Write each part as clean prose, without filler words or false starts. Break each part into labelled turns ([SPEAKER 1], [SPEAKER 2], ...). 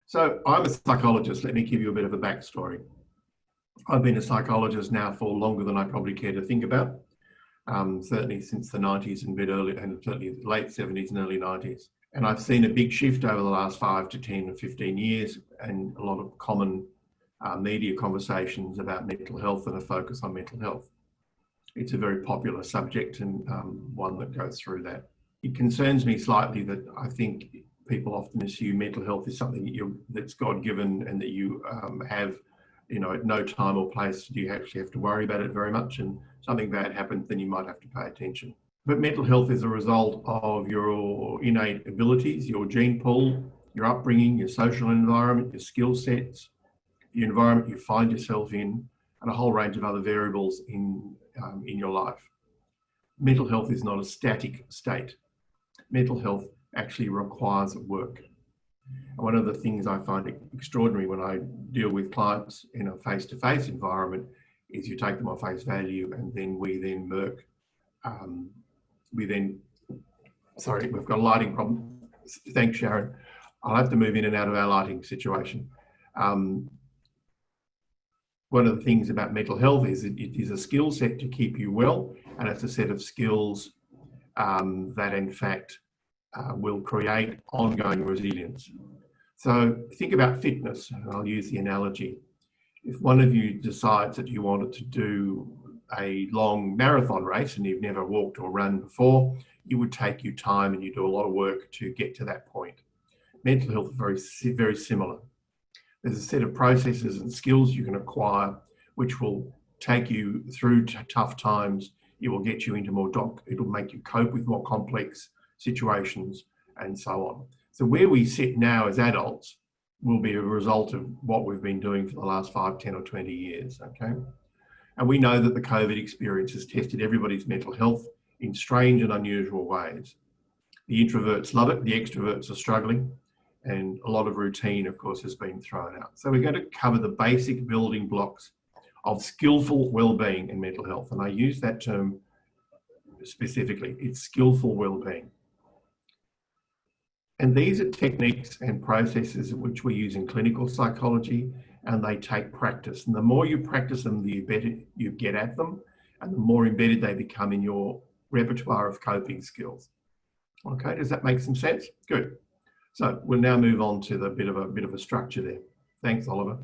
[SPEAKER 1] So I'm a psychologist. Let me give you a bit of a backstory. I've been a psychologist now for longer than I probably care to think about. Certainly since the 90s and certainly late 70s and early 90s. And I've seen a big shift over the last 5 to 10 or 15 years, and a lot of common media conversations about mental health and a focus on mental health. It's a very popular subject and one that goes through that. It concerns me slightly that I think people often assume mental health is something that's God-given and that you have, at no time or place do you actually have to worry about it very much, and something bad happens, then you might have to pay attention. But mental health is a result of your innate abilities, your gene pool, your upbringing, your social environment, your skill sets, the environment you find yourself in, and a whole range of other variables in your life. Mental health is not a static state. Mental health actually requires work. And one of the things I find extraordinary when I deal with clients in a face-to-face environment is you take them on face value, and then sorry, we've got a lighting problem. Thanks, Sharon. I'll have to move in and out of our lighting situation. One of the things about mental health is it is a skill set to keep you well, and it's a set of skills that in fact will create ongoing resilience. So think about fitness, and I'll use the analogy. If one of you decides that you wanted to do a long marathon race and you've never walked or run before, it would take you time and you do a lot of work to get to that point. Mental health is very similar. There's a set of processes and skills you can acquire which will take you through tough times. It will get you into it'll make you cope with more complex situations and so on. So where we sit now as adults will be a result of what we've been doing for the last 5, 10 or 20 years, okay? And we know that the COVID experience has tested everybody's mental health in strange and unusual ways. The introverts love it, the extroverts are struggling, and a lot of routine, of course, has been thrown out. So we're going to cover the basic building blocks of skillful well-being in mental health. And I use that term specifically, it's skillful well-being. And these are techniques and processes which we use in clinical psychology, and they take practice. And the more you practice them, the better you get at them, and the more embedded they become in your repertoire of coping skills. Okay, does that make some sense? Good. So we'll now move on to the bit of a structure there. Thanks, Oliver.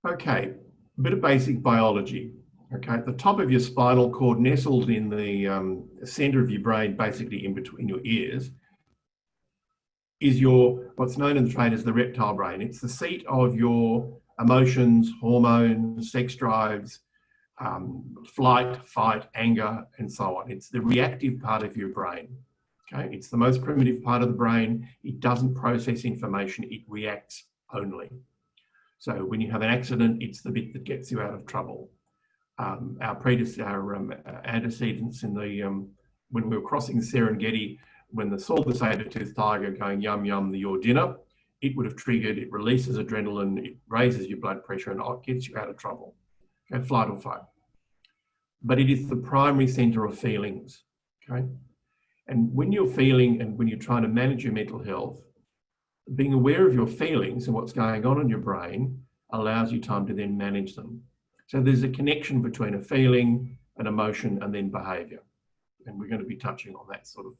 [SPEAKER 1] Okay, a bit of basic biology. Okay, at the top of your spinal cord, nestled in the center of your brain, basically in between your ears, is what's known in the trade as the reptile brain. It's the seat of your emotions, hormones, sex drives, flight, fight, anger, and so on. It's the reactive part of your brain. Okay, it's the most primitive part of the brain. It doesn't process information, it reacts only. So when you have an accident, it's the bit that gets you out of trouble. Our antecedents in when we were crossing the Serengeti, when they saw the saber-toothed tiger going, yum, yum, your dinner, it would have triggered, it releases adrenaline, it raises your blood pressure, and it gets you out of trouble. Okay, flight or fight. But it is the primary center of feelings, okay? And when you're feeling and when you're trying to manage your mental health, being aware of your feelings and what's going on in your brain allows you time to then manage them. So there's a connection between a feeling, an emotion, and then behavior. And we're going to be touching on that sort of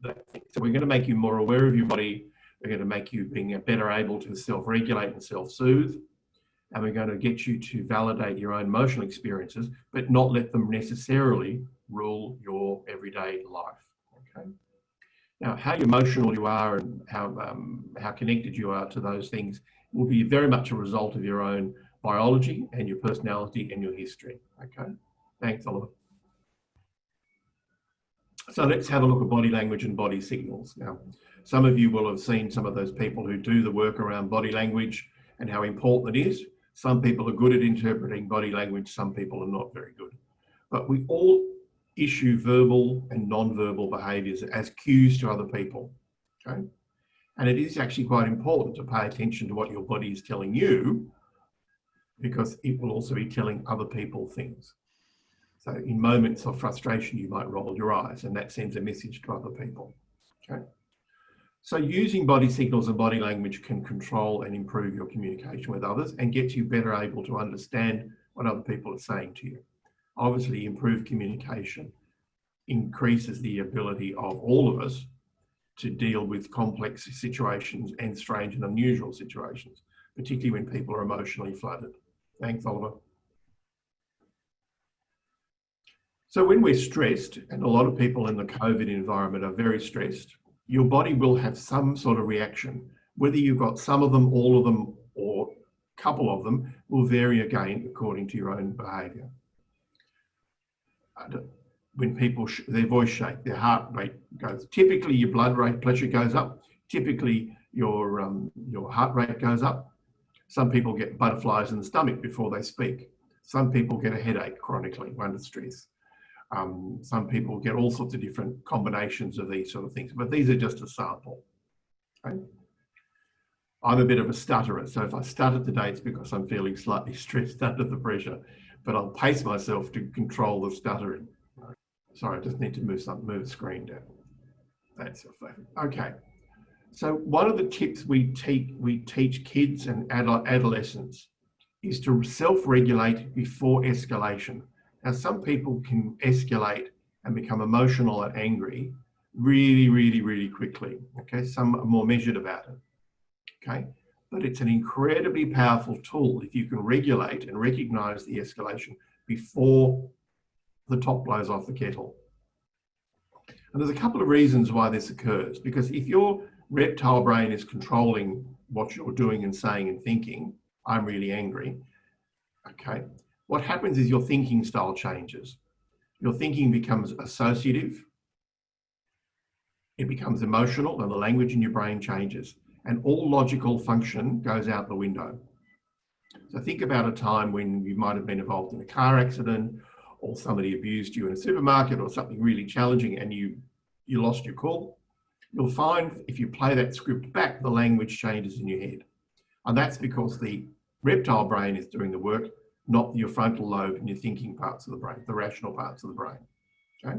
[SPEAKER 1] that thing. So we're going to make you more aware of your body. We're going to make you being better able to self-regulate and self-soothe. And we're going to get you to validate your own emotional experiences, but not let them necessarily rule your everyday life. Okay. Now, how emotional you are and how connected you are to those things will be very much a result of your own biology and your personality and your history. Okay. Thanks, Oliver. So let's have a look at body language and body signals. Now, some of you will have seen some of those people who do the work around body language and how important it is. Some people are good at interpreting body language, some people are not very good. But we all issue verbal and non-verbal behaviours as cues to other people, okay? And it is actually quite important to pay attention to what your body is telling you, because it will also be telling other people things. So in moments of frustration, you might roll your eyes, and that sends a message to other people, okay? So using body signals and body language can control and improve your communication with others and get you better able to understand what other people are saying to you. Obviously, improved communication increases the ability of all of us to deal with complex situations and strange and unusual situations, particularly when people are emotionally flooded. Thanks, Oliver. So when we're stressed, and a lot of people in the COVID environment are very stressed, your body will have some sort of reaction. Whether you've got some of them, all of them, or a couple of them will vary again according to your own behaviour. When people, their voice shake, their heart rate goes. Typically, your blood rate pressure goes up. Typically, your heart rate goes up. Some people get butterflies in the stomach before they speak. Some people get a headache chronically under stress. Some people get all sorts of different combinations of these sort of things, but these are just a sample. Okay? I'm a bit of a stutterer, so if I stutter today, it's because I'm feeling slightly stressed under the pressure, but I'll pace myself to control the stuttering. Sorry, I just need to move the screen down. That's your favorite. Okay. So one of the tips we teach kids and adolescents is to self-regulate before escalation. Now, some people can escalate and become emotional and angry really, really, really quickly. Okay, some are more measured about it. Okay, but it's an incredibly powerful tool if you can regulate and recognize the escalation before the top blows off the kettle. And there's a couple of reasons why this occurs, because if your reptile brain is controlling what you're doing and saying and thinking, I'm really angry, okay, what happens is your thinking style changes. Your thinking becomes associative, it becomes emotional, and the language in your brain changes, and all logical function goes out the window. So think about a time when you might have been involved in a car accident, or somebody abused you in a supermarket, or something really challenging, and you lost your cool. You'll find if you play that script back, the language changes in your head. And that's because the reptile brain is doing the work, not your frontal lobe and your thinking parts of the brain, the rational parts of the brain. Okay?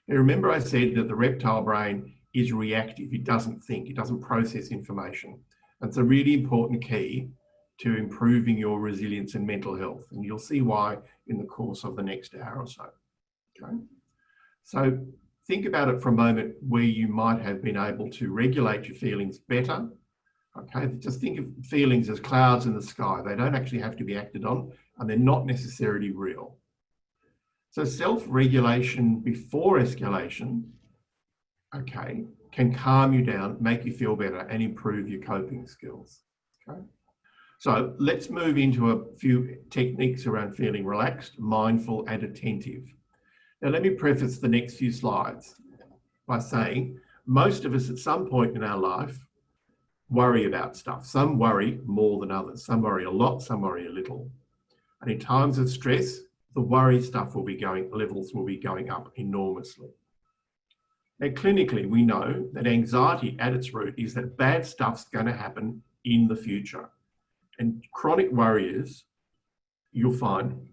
[SPEAKER 1] Now remember I said that the reptile brain is reactive. It doesn't think, it doesn't process information. That's a really important key to improving your resilience and mental health. And you'll see why in the course of the next hour or so. Okay? So think about it for a moment where you might have been able to regulate your feelings better. Okay, just think of feelings as clouds in the sky. They don't actually have to be acted on, and they're not necessarily real. So self-regulation before escalation, okay, can calm you down, make you feel better, and improve your coping skills. Okay. So let's move into a few techniques around feeling relaxed, mindful, and attentive. Now, let me preface the next few slides by saying most of us at some point in our life worry about stuff. Some worry more than others. Some worry a lot, some worry a little. And in times of stress, the worry stuff levels will be going up enormously. Now, clinically, we know that anxiety at its root is that bad stuff's going to happen in the future. And chronic worriers, you'll find,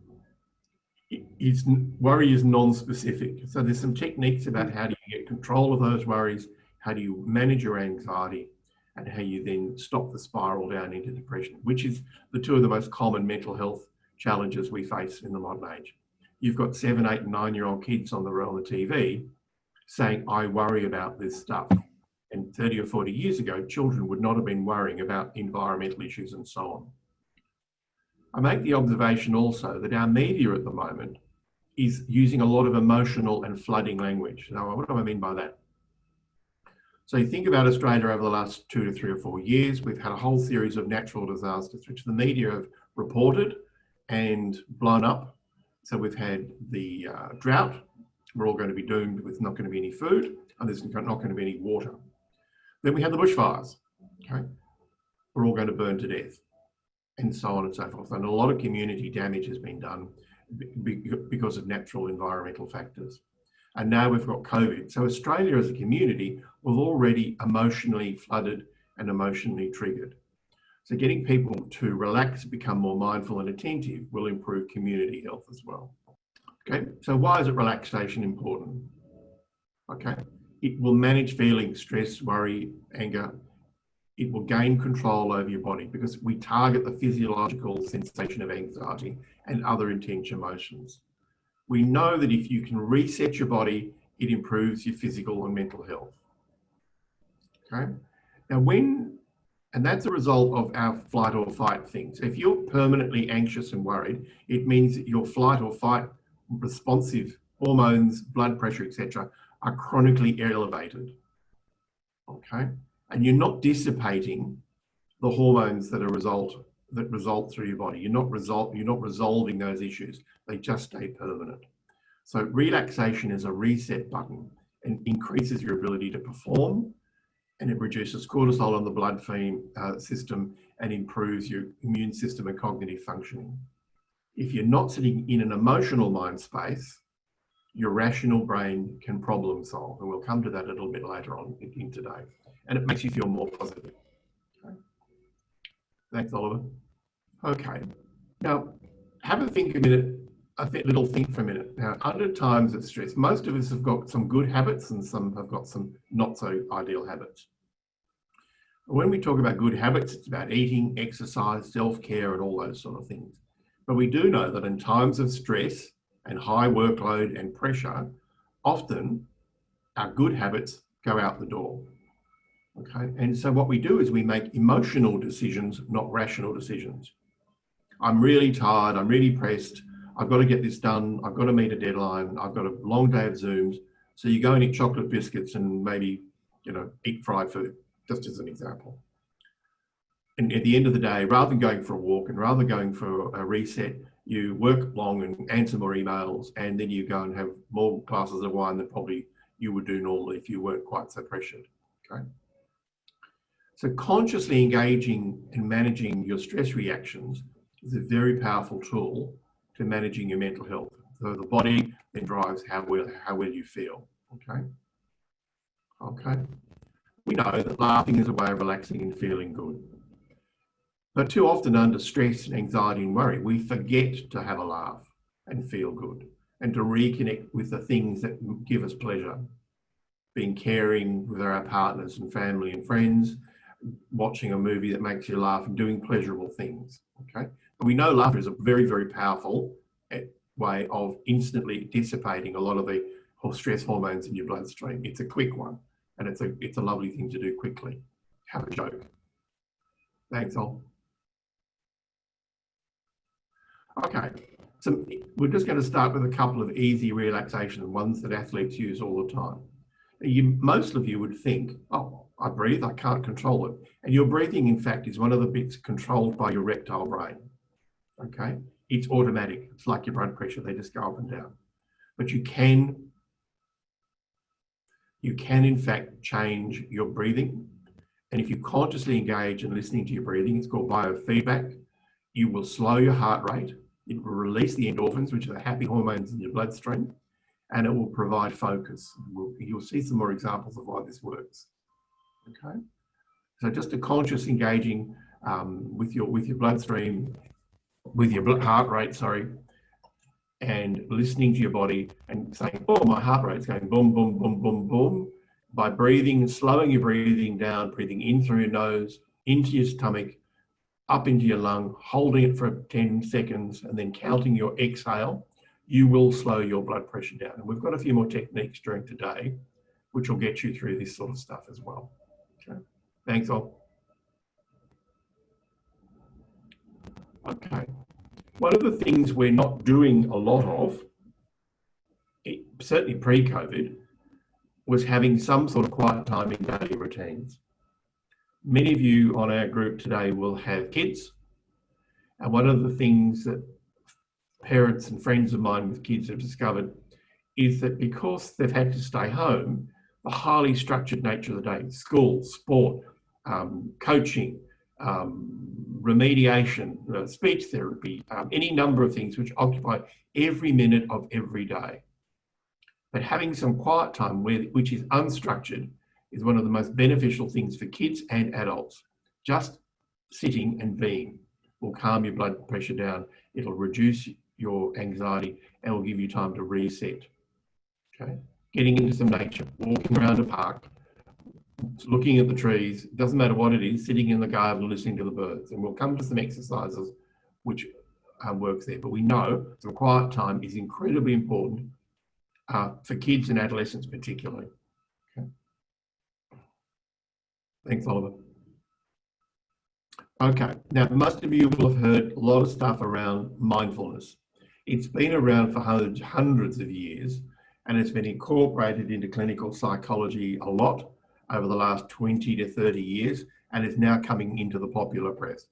[SPEAKER 1] worry is non-specific. So there's some techniques about how do you get control of those worries, how do you manage your anxiety, and how you then stop the spiral down into depression, which is the two of the most common mental health challenges we face in the modern age. You've got 7, 8, and 9-year-old kids on the TV saying, I worry about this stuff. And 30 or 40 years ago, children would not have been worrying about environmental issues and so on. I make the observation also that our media at the moment is using a lot of emotional and flooding language. Now, what do I mean by that? So you think about Australia over the last 2 to 3 or 4 years, we've had a whole series of natural disasters, which the media have reported and blown up. So we've had the drought. We're all going to be doomed with not going to be any food, and there's not going to be any water. Then we had the bushfires. Okay, we're all going to burn to death, and so on and so forth. And a lot of community damage has been done because of natural environmental factors. And now we've got COVID. So Australia as a community was already emotionally flooded and emotionally triggered. So getting people to relax, become more mindful and attentive will improve community health as well. Okay, so why is relaxation important? Okay, It will manage feelings, stress, worry, anger. It will gain control over your body because we target the physiological sensation of anxiety and other intense emotions. We know that if you can reset your body, it improves your physical and mental health. Okay? Now and that's a result of our flight or fight things. If you're permanently anxious and worried, it means that your flight or fight responsive hormones, blood pressure, etc., are chronically elevated. Okay? And you're not dissipating the hormones that result through your body. You're not resolving those issues. They just stay permanent. So relaxation is a reset button and increases your ability to perform, and it reduces cortisol in the blood system and improves your immune system and cognitive functioning. If you're not sitting in an emotional mind space, your rational brain can problem solve, and we'll come to that a little bit later on in today. And it makes you feel more positive. Okay. Thanks, Oliver. Okay, now have a think for a minute. Now, under times of stress, most of us have got some good habits and some have got some not so ideal habits. When we talk about good habits, it's about eating, exercise, self-care, and all those sort of things. But we do know that in times of stress and high workload and pressure, often our good habits go out the door. Okay, and so what we do is we make emotional decisions, not rational decisions. I'm really tired, I'm really pressed, I've got to get this done, I've got to meet a deadline, I've got a long day of Zooms. So you go and eat chocolate biscuits and maybe, eat fried food, just as an example. And at the end of the day, rather than going for a walk and rather than going for a reset, you work long and answer more emails, and then you go and have more glasses of wine than probably you would do normally if you weren't quite so pressured. Okay. So consciously engaging and managing your stress reactions is a very powerful tool to managing your mental health. So the body then drives how well you feel. Okay. Okay. We know that laughing is a way of relaxing and feeling good. But too often under stress and anxiety and worry, we forget to have a laugh and feel good and to reconnect with the things that give us pleasure. Being caring with our partners and family and friends, watching a movie that makes you laugh and doing pleasurable things, okay? And we know laughter is a very, very powerful way of instantly dissipating a lot of the stress hormones in your bloodstream. It's a quick one, and it's a lovely thing to do quickly. Have a joke. Thanks, all. Okay, so we're just going to start with a couple of easy relaxation ones that athletes use all the time. Most of you would think, oh, I breathe, I can't control it. And your breathing, in fact, is one of the bits controlled by your reptile brain, okay? It's automatic. It's like your blood pressure. They just go up and down. But you can in fact, change your breathing. And if you consciously engage in listening to your breathing, it's called biofeedback. You will slow your heart rate. It will release the endorphins, which are the happy hormones in your bloodstream, and it will provide focus. You'll see some more examples of why this works. Okay, so just a conscious engaging with your bloodstream, with your heart rate, sorry, and listening to your body and saying, oh, my heart rate's going boom, boom, boom, boom, boom. By breathing, slowing your breathing down, breathing in through your nose, into your stomach, up into your lung, holding it for 10 seconds, and then counting your exhale, you will slow your blood pressure down. And we've got a few more techniques during today, which will get you through this sort of stuff as well. Okay. Thanks, all. Okay. One of the things we're not doing a lot of, certainly pre-COVID, was having some sort of quiet time in daily routines. Many of you on our group today will have kids. And one of the things that parents and friends of mine with kids have discovered is that because they've had to stay home, the highly structured nature of the day, school, sport, coaching, remediation, speech therapy, any number of things which occupy every minute of every day. But having some quiet time which is unstructured is one of the most beneficial things for kids and adults. Just sitting and being will calm your blood pressure down. It'll reduce your anxiety and will give you time to reset. Okay. getting into some nature, walking around a park, looking at the trees, it doesn't matter what it is, sitting in the garden listening to the birds. And we'll come to some exercises which works there. But we know some quiet time is incredibly important for kids and adolescents particularly. Okay. Thanks, Oliver. Okay, now most of you will have heard a lot of stuff around mindfulness. It's been around for hundreds of years, and it's been incorporated into clinical psychology a lot over the last 20 to 30 years, and is now coming into the popular press.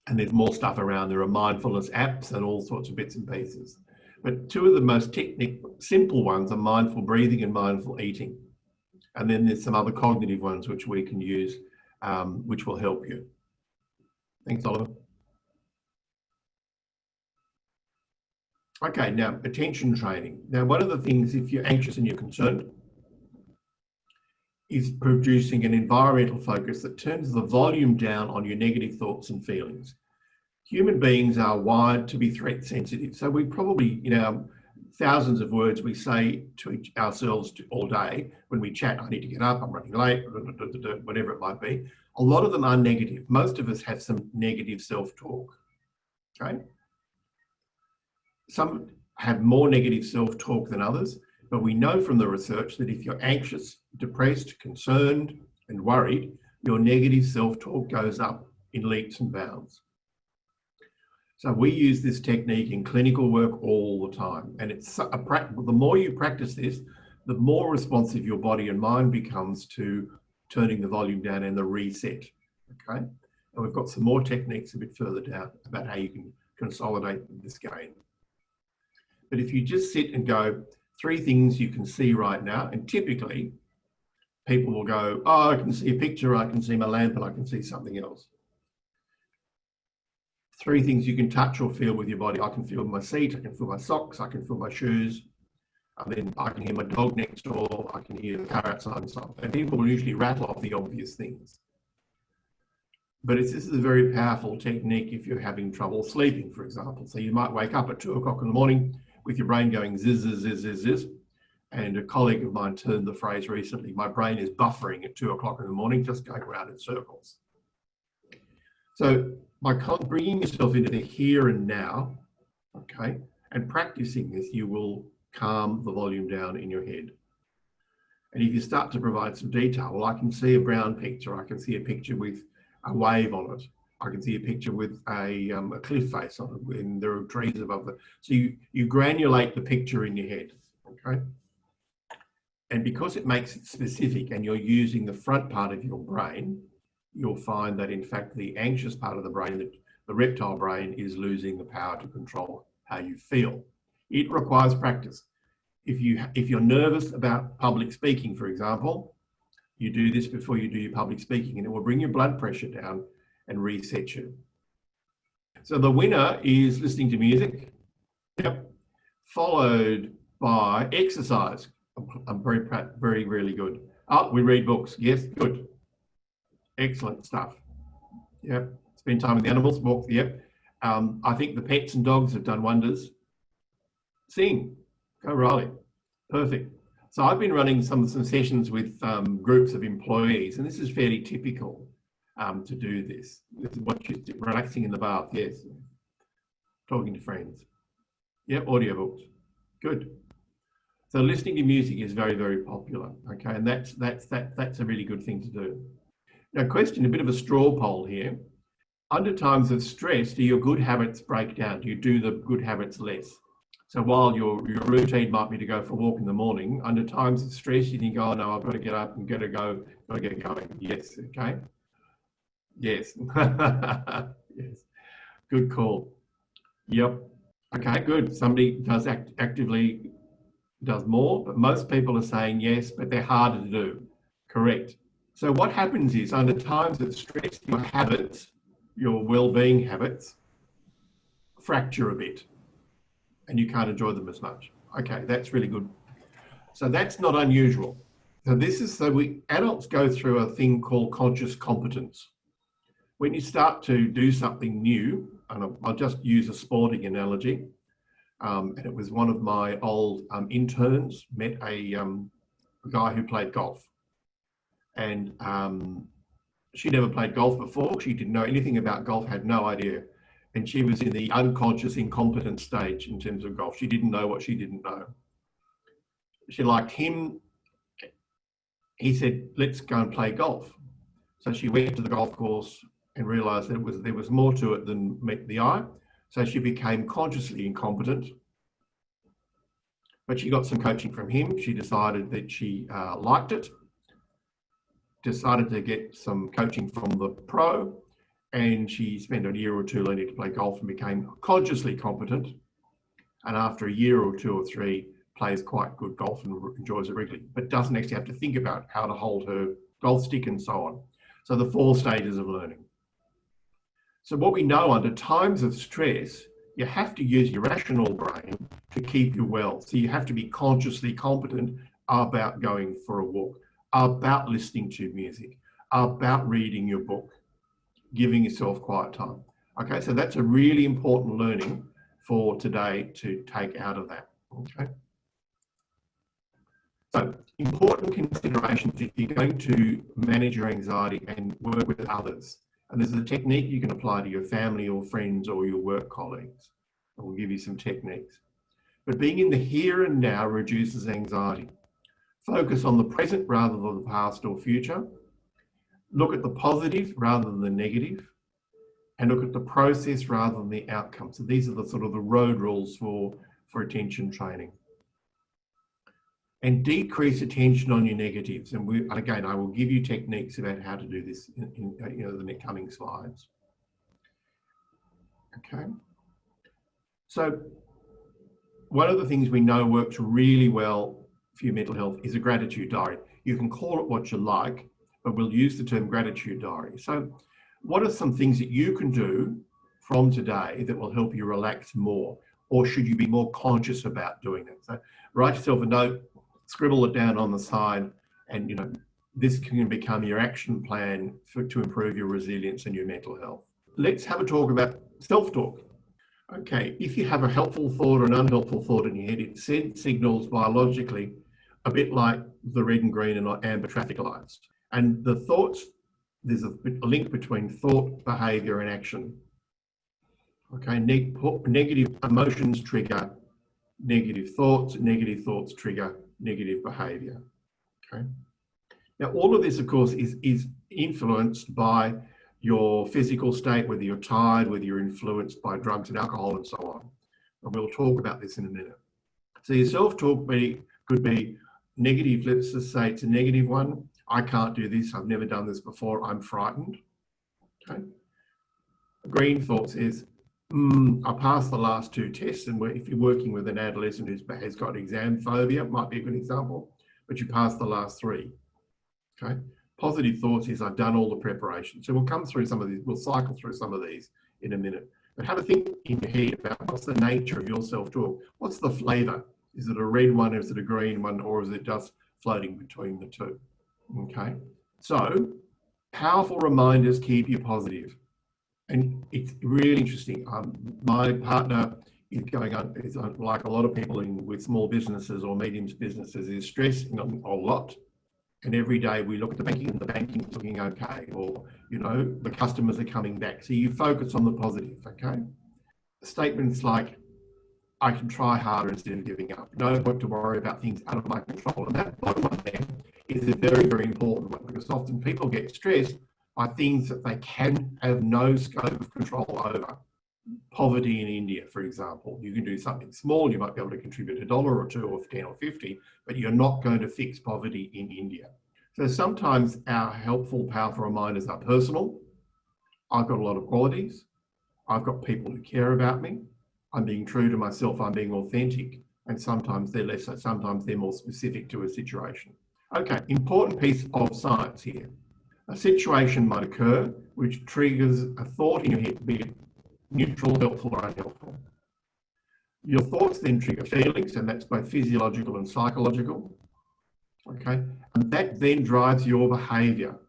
[SPEAKER 1] And there's more stuff around. There are mindfulness apps and all sorts of bits and pieces. But two of the most simple ones are mindful breathing and mindful eating. And then there's some other cognitive ones which we can use, which will help you. Thanks, Oliver. Okay, now attention training. Now, one of the things, if you're anxious and you're concerned, is producing an environmental focus that turns the volume down on your negative thoughts and feelings. Human beings are wired to be threat sensitive. So we probably, you know, thousands of words we say to ourselves all day when we chat, I need to get up, I'm running late, whatever it might be. A lot of them are negative. Most of us have some negative self-talk, okay? Some have more negative self-talk than others, but we know from the research that if you're anxious, depressed, concerned, and worried, your negative self-talk goes up in leaps and bounds. So we use this technique in clinical work all the time. And it's the more you practice this, the more responsive your body and mind becomes to turning the volume down and the reset, okay? And we've got some more techniques a bit further down about how you can consolidate this gain. But if you just sit and go, 3 things you can see right now, and typically people will go, oh, I can see a picture, I can see my lamp, and I can see something else. 3 things you can touch or feel with your body. I can feel my seat, I can feel my socks, I can feel my shoes, and then I can hear my dog next door, I can hear the car outside and so on. And people will usually rattle off the obvious things. But this is a very powerful technique if you're having trouble sleeping, for example. So you might wake up at 2 o'clock in the morning with your brain going ziz, ziz, ziz, ziz, ziz. And a colleague of mine turned the phrase recently, my brain is buffering at 2 o'clock in the morning, just going around in circles. So by bringing yourself into the here and now, okay, and practicing this, you will calm the volume down in your head. And if you start to provide some detail, well, I can see a brown picture, I can see a picture with a wave on it, I can see a picture with a cliff face on it, and there are trees above it. So you granulate the picture in your head, okay? And because it makes it specific and you're using the front part of your brain, you'll find that in fact the anxious part of the brain, the reptile brain, is losing the power to control how you feel. It requires practice. If you're nervous about public speaking, for example, you do this before you do your public speaking, and it will bring your blood pressure down and reset you. So the winner is listening to music, yep, followed by exercise. I'm very, really good. Oh, we read books, yes, good. Excellent stuff. Yep, spend time with the animals, walk, yep. I think the pets and dogs have done wonders. Sing, go Riley, perfect. So I've been running some sessions with groups of employees, and this is fairly typical to do this. This is what you do, relaxing in the bath, yes. Talking to friends. Yep, audiobooks, good. So listening to music is very, very popular, okay? And that's a really good thing to do. Now, question, a bit of a straw poll here. Under times of stress, do your good habits break down? Do you do the good habits less? So while your routine might be to go for a walk in the morning, under times of stress, you think, oh no, I've got to get up and got to get going. Yes, okay. Yes. Yes. Good call. Yep. Okay, good. Somebody does actively does more, but most people are saying yes, but they're harder to do. Correct. So what happens is under times of stress, your habits, your well-being habits, fracture a bit and you can't enjoy them as much. Okay, that's really good. So that's not unusual. So adults go through a thing called conscious competence. When you start to do something new, and I'll just use a sporting analogy, And it was one of my old interns met a guy who played golf. And she never played golf before. She didn't know anything about golf, had no idea. And she was in the unconscious incompetent stage in terms of golf. She didn't know what she didn't know. She liked him. He said, let's go and play golf. So she went to the golf course and realised that there was more to it than met the eye. So she became consciously incompetent. But she got some coaching from him. She decided that she liked it. Decided to get some coaching from the pro, and she spent a year or two learning to play golf and became consciously competent. And after a year or two or three, plays quite good golf and enjoys it regularly, but doesn't actually have to think about how to hold her golf stick and so on. So the 4 stages of learning. So what we know, under times of stress, you have to use your rational brain to keep you well. So you have to be consciously competent about going for a walk, about listening to music, about reading your book, giving yourself quiet time. Okay, so that's a really important learning for today to take out of that. Okay. So important considerations if you're going to manage your anxiety and work with others. And there's a technique you can apply to your family or friends or your work colleagues. And we'll give you some techniques. But being in the here and now reduces anxiety. Focus on the present rather than the past or future. Look at the positive rather than the negative. And look at the process rather than the outcome. So these are the sort of the road rules for attention training. And decrease attention on your negatives. And again, I will give you techniques about how to do this in the coming slides. Okay. So one of the things we know works really well for your mental health is a gratitude diary. You can call it what you like, but we'll use the term gratitude diary. So what are some things that you can do from today that will help you relax more? Or should you be more conscious about doing it? So write yourself a note, scribble it down on the side, and this can become your action plan to improve your resilience and your mental health. Let's have a talk about self-talk. Okay, if you have a helpful thought or an unhelpful thought in your head, it sends signals biologically a bit like the red and green and amber traffic lights. And the thoughts, there's a link between thought, behaviour and action. Okay, negative emotions trigger negative thoughts trigger negative behaviour. Okay. Now, all of this, of course, is influenced by your physical state, whether you're tired, whether you're influenced by drugs and alcohol and so on. And we'll talk about this in a minute. So your self-talk could be negative. Let's just say it's a negative one. I can't do this. I've never done this before. I'm frightened. Okay. Green thoughts is, I passed the last 2 tests, and if you're working with an adolescent who has got exam phobia, it might be a good example, but you passed the last 3. Okay. Positive thoughts is, I've done all the preparation. So we'll come through some of these, we'll cycle through some of these in a minute. But have a think in your head about what's the nature of your self-talk. What's the flavour? Is it a red one, is it a green one, or is it just floating between the two? Okay. So powerful reminders keep you positive. And it's really interesting. My partner is like a lot of people with small businesses or medium businesses, is stressing a lot. And every day we look at the banking and the banking's looking okay, or, the customers are coming back. So you focus on the positive, okay? Statements like, I can try harder instead of giving up. No point to worry about things out of my control. And that bottom one there is a very, very important one, because often people get stressed by things that they can have no scope of control over. Poverty in India, for example. You can do something small, you might be able to contribute $1 or 2 or 10 or 50, but you're not going to fix poverty in India. So sometimes our helpful, powerful reminders are personal. I've got a lot of qualities. I've got people who care about me. I'm being true to myself, I'm being authentic. And sometimes they're less, sometimes they're more specific to a situation. Okay, important piece of science here. A situation might occur which triggers a thought in your head, be it neutral, helpful or unhelpful. Your thoughts then trigger feelings, and that's both physiological and psychological. Okay, and that then drives your behaviour.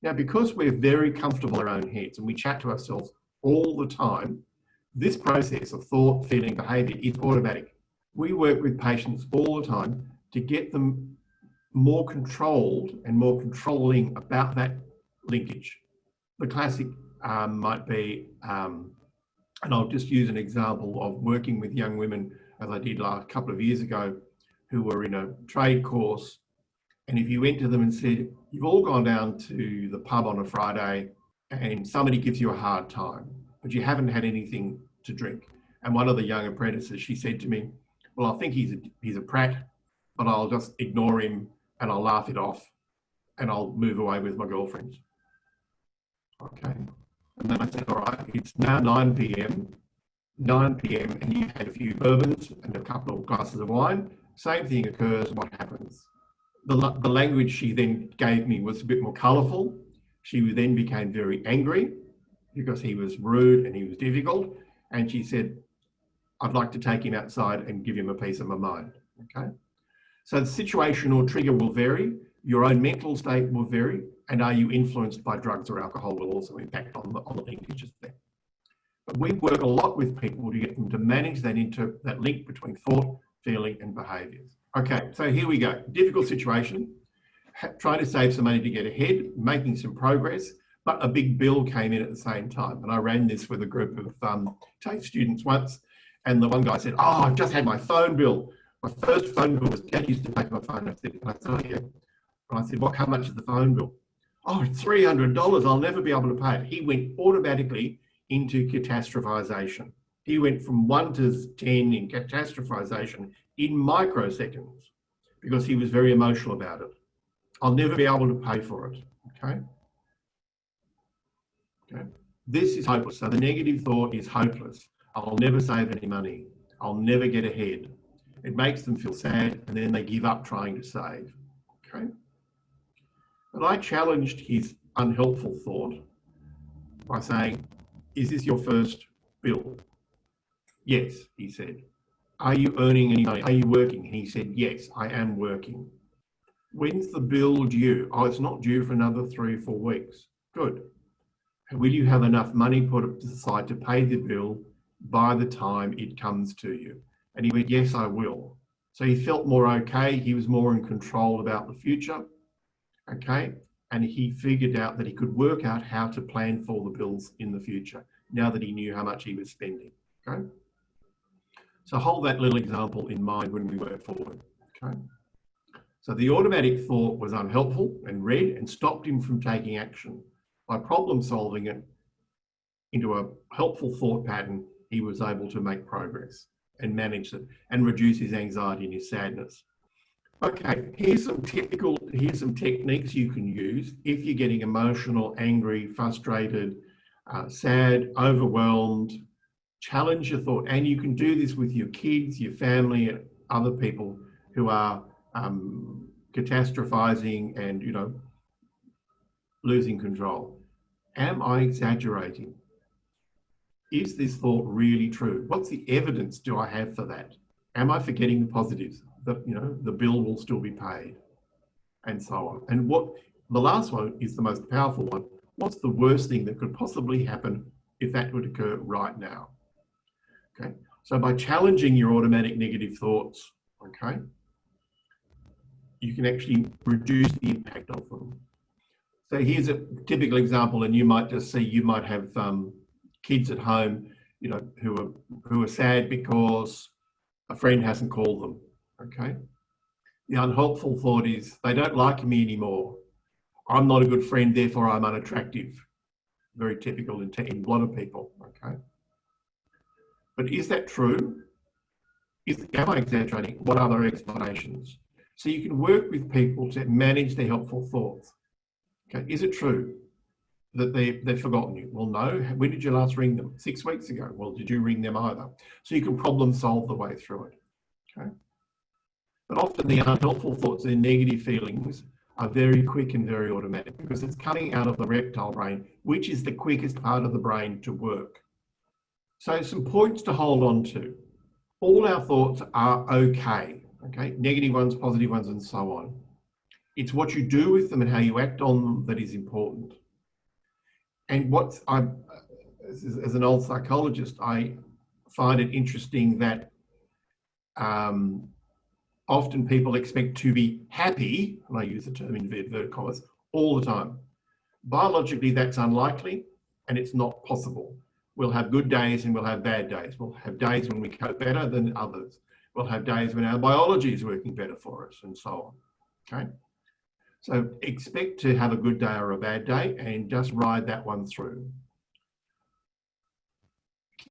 [SPEAKER 1] Now, because we're very comfortable in our own heads and we chat to ourselves all the time, This process of thought, feeling, behaviour is automatic. We work with patients all the time to get them more controlled and more controlling about that linkage. The classic might be, and I'll just use an example of working with young women, as I did a couple of years ago, who were in a trade course. And if you went to them and said, you've all gone down to the pub on a Friday and somebody gives you a hard time, but you haven't had anything to drink. And one of the young apprentices, she said to me, well, I think he's a prat, but I'll just ignore him and I'll laugh it off and I'll move away with my girlfriends. Okay. And then I said, all right, it's now 9 p.m. And you've had a few bourbons and a couple of glasses of wine. Same thing occurs, what happens? The language she then gave me was a bit more colourful. She then became very angry because he was rude and he was difficult. And she said, I'd like to take him outside and give him a piece of my mind, okay? So the situational trigger will vary, your own mental state will vary, and are you influenced by drugs or alcohol will also impact on the linkages there. But we work a lot with people to get them to manage that link between thought, feeling, and behaviours. Okay, so here we go. Difficult situation, trying to save some money to get ahead, making some progress, but a big bill came in at the same time. And I ran this with a group of TAFE students once, and the one guy said, oh, I've just had my phone bill. My first phone bill was, Dad used to pay my phone. I said, oh, yeah. And I said, how much is the phone bill? Oh, it's $300. I'll never be able to pay it. He went automatically into catastrophization. He went from 1 to 10 in catastrophization in microseconds because he was very emotional about it. I'll never be able to pay for it, okay? Okay. This is hopeless. So the negative thought is hopeless. I'll never save any money. I'll never get ahead. It makes them feel sad and then they give up trying to save, okay? But I challenged his unhelpful thought by saying, is this your first bill? Yes, he said. Are you earning any money? Are you working? And he said, yes, I am working. When's the bill due? Oh, it's not due for another 3 or 4 weeks. Good. Will you have enough money put aside to pay the bill by the time it comes to you? And he went, yes, I will. So he felt more okay. He was more in control about the future, okay? And he figured out that he could work out how to plan for the bills in the future now that he knew how much he was spending, okay? So hold that little example in mind when we work forward, okay? So the automatic thought was unhelpful and read and stopped him from taking action. By problem solving it into a helpful thought pattern, he was able to make progress and manage it and reduce his anxiety and his sadness. Okay, here's some techniques you can use if you're getting emotional, angry, frustrated, sad, overwhelmed. Challenge your thought, and you can do this with your kids, your family, and other people who are catastrophizing and, you know, losing control. Am I exaggerating? Is this thought really true? What's the evidence do I have for that? Am I forgetting the positives? That, you know, the bill will still be paid, and so on. And what the last one is the most powerful one. What's the worst thing that could possibly happen if that would occur right now? Okay, so by challenging your automatic negative thoughts, okay, you can actually reduce the impact of them. So here's a typical example, and you might just see, you might have kids at home, you know, who are sad because a friend hasn't called them, okay? The unhelpful thought is, they don't like me anymore. I'm not a good friend, therefore I'm unattractive. Very typical in a lot of people, okay? But is that true? Am I exaggerating? What other explanations? So you can work with people to manage their helpful thoughts. Okay, is it true that they've forgotten you? Well, no. When did you last ring them? 6 weeks ago. Well, did you ring them either? So you can problem solve the way through it, okay? But often the unhelpful thoughts and negative feelings are very quick and very automatic because it's coming out of the reptile brain, which is the quickest part of the brain to work. So some points to hold on to. All our thoughts are okay, okay? Negative ones, positive ones, and so on. It's what you do with them and how you act on them that is important. And as an old psychologist, I find it interesting that often people expect to be happy, and I use the term in inverted commas, all the time. Biologically, that's unlikely, and it's not possible. We'll have good days and we'll have bad days. We'll have days when we cope better than others. We'll have days when our biology is working better for us, and so on, okay? So expect to have a good day or a bad day and just ride that one through.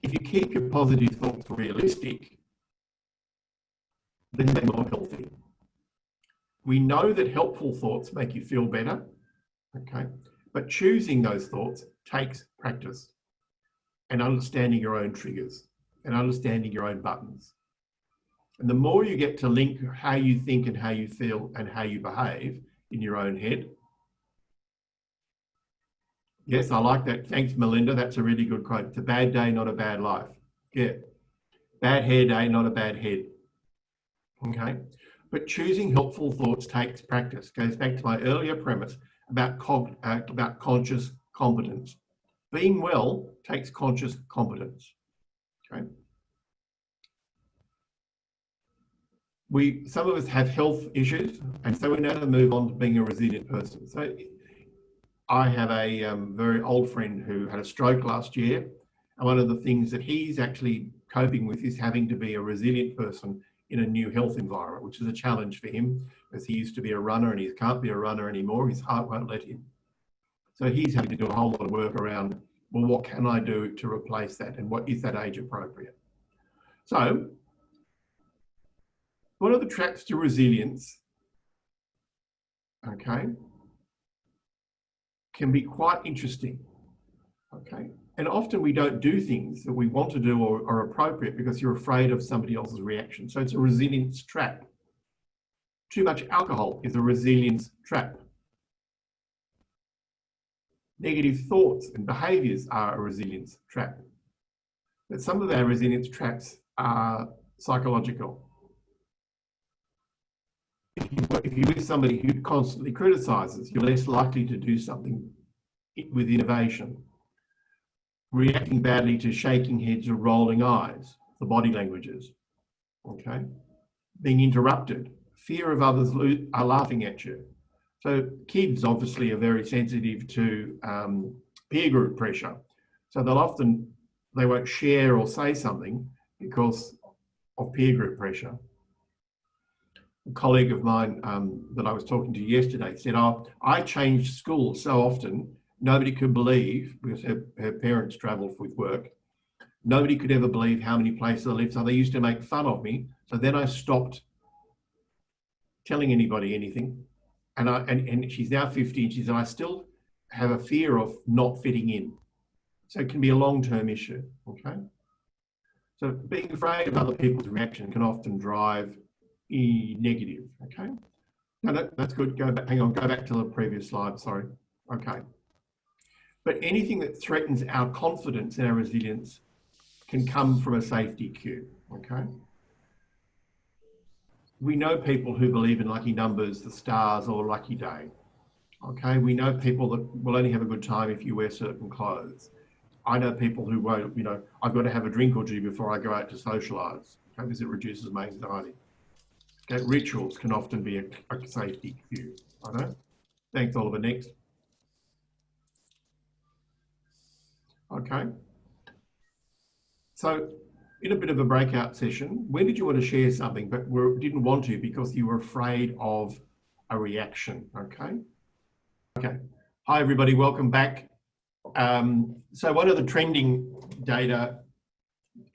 [SPEAKER 1] If you keep your positive thoughts realistic, then they're more healthy. We know that helpful thoughts make you feel better, okay? But choosing those thoughts takes practice and understanding your own triggers and understanding your own buttons. And the more you get to link how you think and how you feel and how you behave in your own head. Yes, I like that. Thanks, Melinda. That's a really good quote. It's a bad day, not a bad life. Yeah. Bad hair day, not a bad head. Okay. But choosing helpful thoughts takes practice. Goes back to my earlier premise about conscious competence. Being well takes conscious competence. Okay. Some of us have health issues, and so we now move on to being a resilient person. So I have a very old friend who had a stroke last year, and one of the things that he's actually coping with is having to be a resilient person in a new health environment, which is a challenge for him, as he used to be a runner and he can't be a runner anymore. His heart won't let him. So he's having to do a whole lot of work around, well, what can I do to replace that, and what is that age appropriate? So what are the traps to resilience? Okay, can be quite interesting. Okay, and often we don't do things that we want to do or are appropriate because you're afraid of somebody else's reaction. So it's a resilience trap. Too much alcohol is a resilience trap. Negative thoughts and behaviours are a resilience trap. But some of our resilience traps are psychological. If you're with somebody who constantly criticises, you're less likely to do something with innovation. Reacting badly to shaking heads or rolling eyes, the body languages, okay? Being interrupted, fear of others are laughing at you. So kids obviously are very sensitive to peer group pressure. So they won't share or say something because of peer group pressure. A colleague of mine that I was talking to yesterday said, oh, I changed schools so often, nobody could believe, because her parents travelled with work, nobody could ever believe how many places I lived. So they used to make fun of me. So then I stopped telling anybody anything. And she's now 50 and she said, I still have a fear of not fitting in. So it can be a long-term issue, okay? So being afraid of other people's reaction can often drive negative, okay? No, that's good. Go back, hang on, go back to the previous slide, sorry. Okay. But anything that threatens our confidence and our resilience can come from a safety cue, okay? We know people who believe in lucky numbers, the stars, or lucky day, okay? We know people that will only have a good time if you wear certain clothes. I know people who won't, you know, I've got to have a drink or two before I go out to socialise, okay, because it reduces my anxiety. Okay, rituals can often be a safety cue, I know. Thanks, Oliver. Next. Okay. So in a bit of a breakout session, when did you want to share something but didn't want to because you were afraid of a reaction, okay? Okay. Hi, everybody. Welcome back. So one of the trending data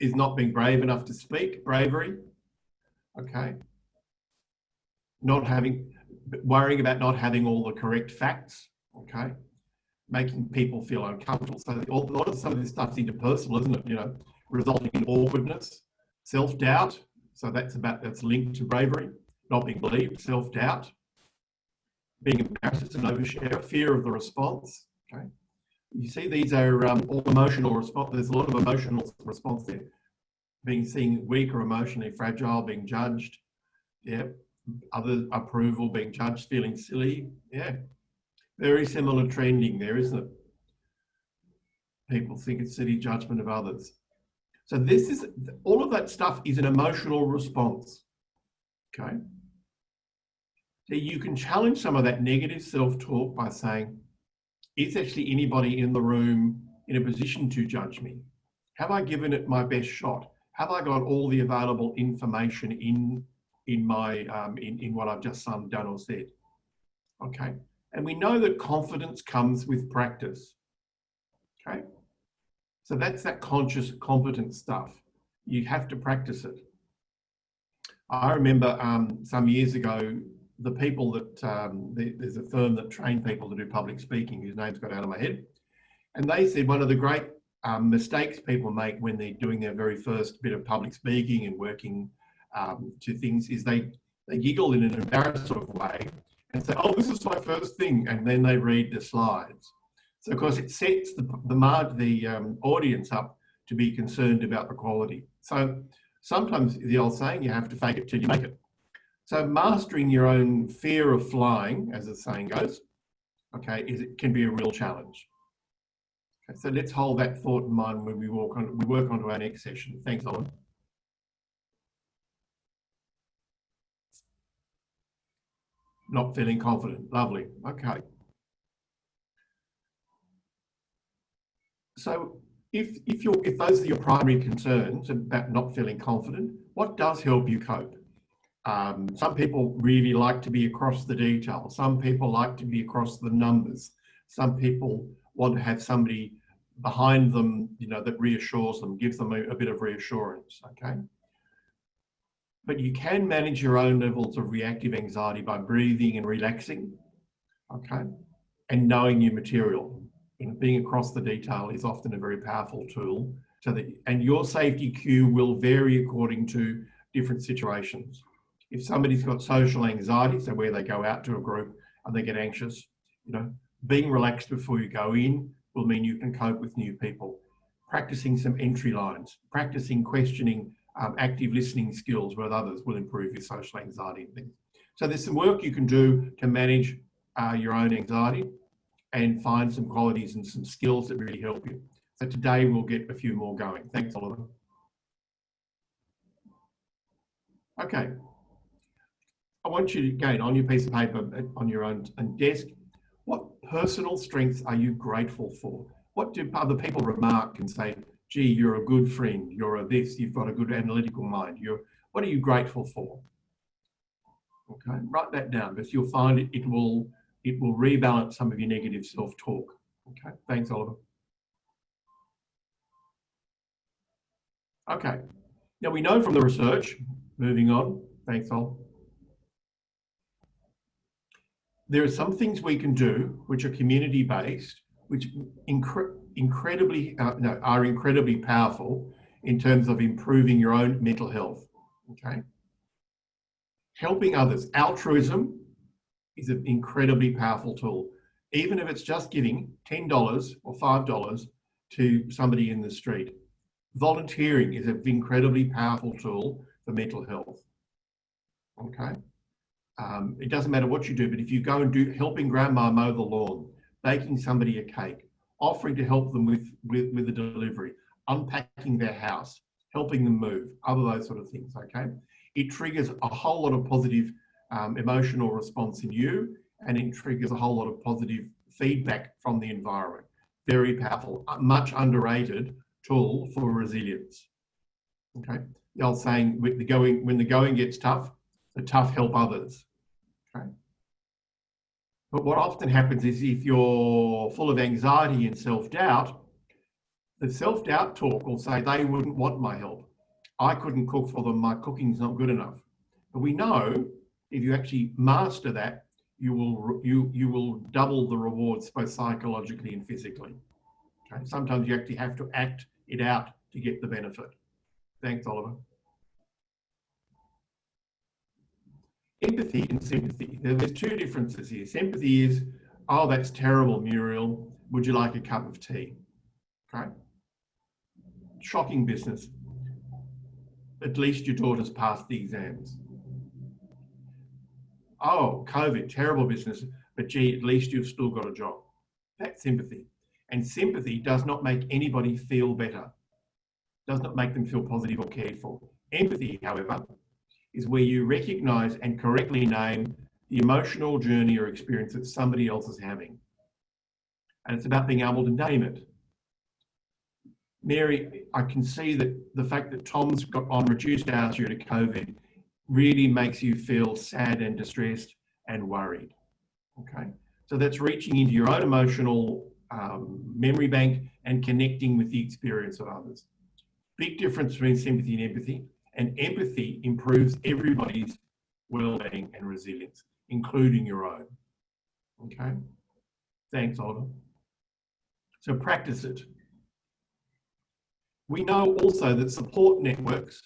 [SPEAKER 1] is not being brave enough to speak, bravery, okay? Worrying about not having all the correct facts, okay? Making people feel uncomfortable. So a lot of some of this stuff's interpersonal, isn't it? You know, resulting in awkwardness, self-doubt. So that's linked to bravery, not being believed, self-doubt, being embarrassed and overshare, fear of the response. Okay, you see these are all emotional response. There's a lot of emotional response there. Being seen weak or emotionally fragile, being judged. Yeah, other approval, being judged, feeling silly. Yeah. Very similar trending there, isn't it? People think it's silly judgment of others. So this is, all of that stuff is an emotional response, okay? So you can challenge some of that negative self-talk by saying, is actually anybody in the room in a position to judge me? Have I given it my best shot? Have I got all the available information in what I've just done or said? Okay, and we know that confidence comes with practice. Okay, so that's that conscious, competent stuff. You have to practice it. I remember some years ago, the people that there's a firm that trained people to do public speaking, whose name's got out of my head, and they said one of the great mistakes people make when they're doing their very first bit of public speaking and working to things is they giggle in an embarrassed sort of way and say, oh, this is my first thing, and then they read the slides. So of course it sets the audience up to be concerned about the quality. So sometimes the old saying, you have to fake it till you make it. So mastering your own fear of flying, as the saying goes, okay, it can be a real challenge. Okay, so let's hold that thought in mind when we work onto our next session. Thanks, Owen. Not feeling confident. Lovely. Okay. So if those are your primary concerns about not feeling confident, what does help you cope? Some people really like to be across the detail. Some people like to be across the numbers. Some people want to have somebody behind them, you know, that reassures them, gives them a bit of reassurance, okay? But you can manage your own levels of reactive anxiety by breathing and relaxing, okay? And knowing your material. You know, being across the detail is often a very powerful tool. And your safety cue will vary according to different situations. If somebody's got social anxiety, so where they go out to a group and they get anxious, you know, being relaxed before you go in will mean you can cope with new people. Practicing some entry lines, practicing questioning, active listening skills with others will improve your social anxiety and things. So there's some work you can do to manage your own anxiety and find some qualities and some skills that really help you. So today we'll get a few more going. Thanks, Oliver. Okay. I want you to, again, on your piece of paper, on your own desk, what personal strengths are you grateful for? What do other people remark and say, gee, you're a good friend, you're a this, you've got a good analytical mind. What are you grateful for? Okay, write that down because you'll find it will rebalance some of your negative self-talk. Okay, thanks, Oliver. Okay, now we know from the research, moving on, thanks, Oliver. There are some things we can do which are community-based, which are incredibly powerful in terms of improving your own mental health, okay? Helping others, altruism is an incredibly powerful tool. Even if it's just giving $10 or $5 to somebody in the street. Volunteering is an incredibly powerful tool for mental health, okay? It doesn't matter what you do, but if you go and do helping grandma mow the lawn, baking somebody a cake, offering to help them with the delivery, unpacking their house, helping them move, other those sort of things, okay? It triggers a whole lot of positive emotional response in you, and it triggers a whole lot of positive feedback from the environment. Very powerful, much underrated tool for resilience, okay? The old saying, when the going gets tough, the tough help others. Okay. But what often happens is if you're full of anxiety and self-doubt, the self-doubt talk will say they wouldn't want my help. I couldn't cook for them, my cooking's not good enough. But we know if you actually master that, you will double the rewards both psychologically and physically. Okay. Sometimes you actually have to act it out to get the benefit. Thanks, Oliver. Empathy and sympathy. There's two differences here. Sympathy is, oh, that's terrible, Muriel. Would you like a cup of tea? Okay. Shocking business. At least your daughter's passed the exams. Oh, COVID, terrible business, but gee, at least you've still got a job. That's sympathy. And sympathy does not make anybody feel better, does not make them feel positive or cared for. Empathy, however, is where you recognise and correctly name the emotional journey or experience that somebody else is having. And it's about being able to name it. Mary, I can see that the fact that Tom's got on reduced hours due to COVID really makes you feel sad and distressed and worried. Okay, so that's reaching into your own emotional memory bank and connecting with the experience of others. Big difference between sympathy and empathy. And empathy improves everybody's well-being and resilience, including your own. Okay, thanks, Oliver. So practice it. We know also that support networks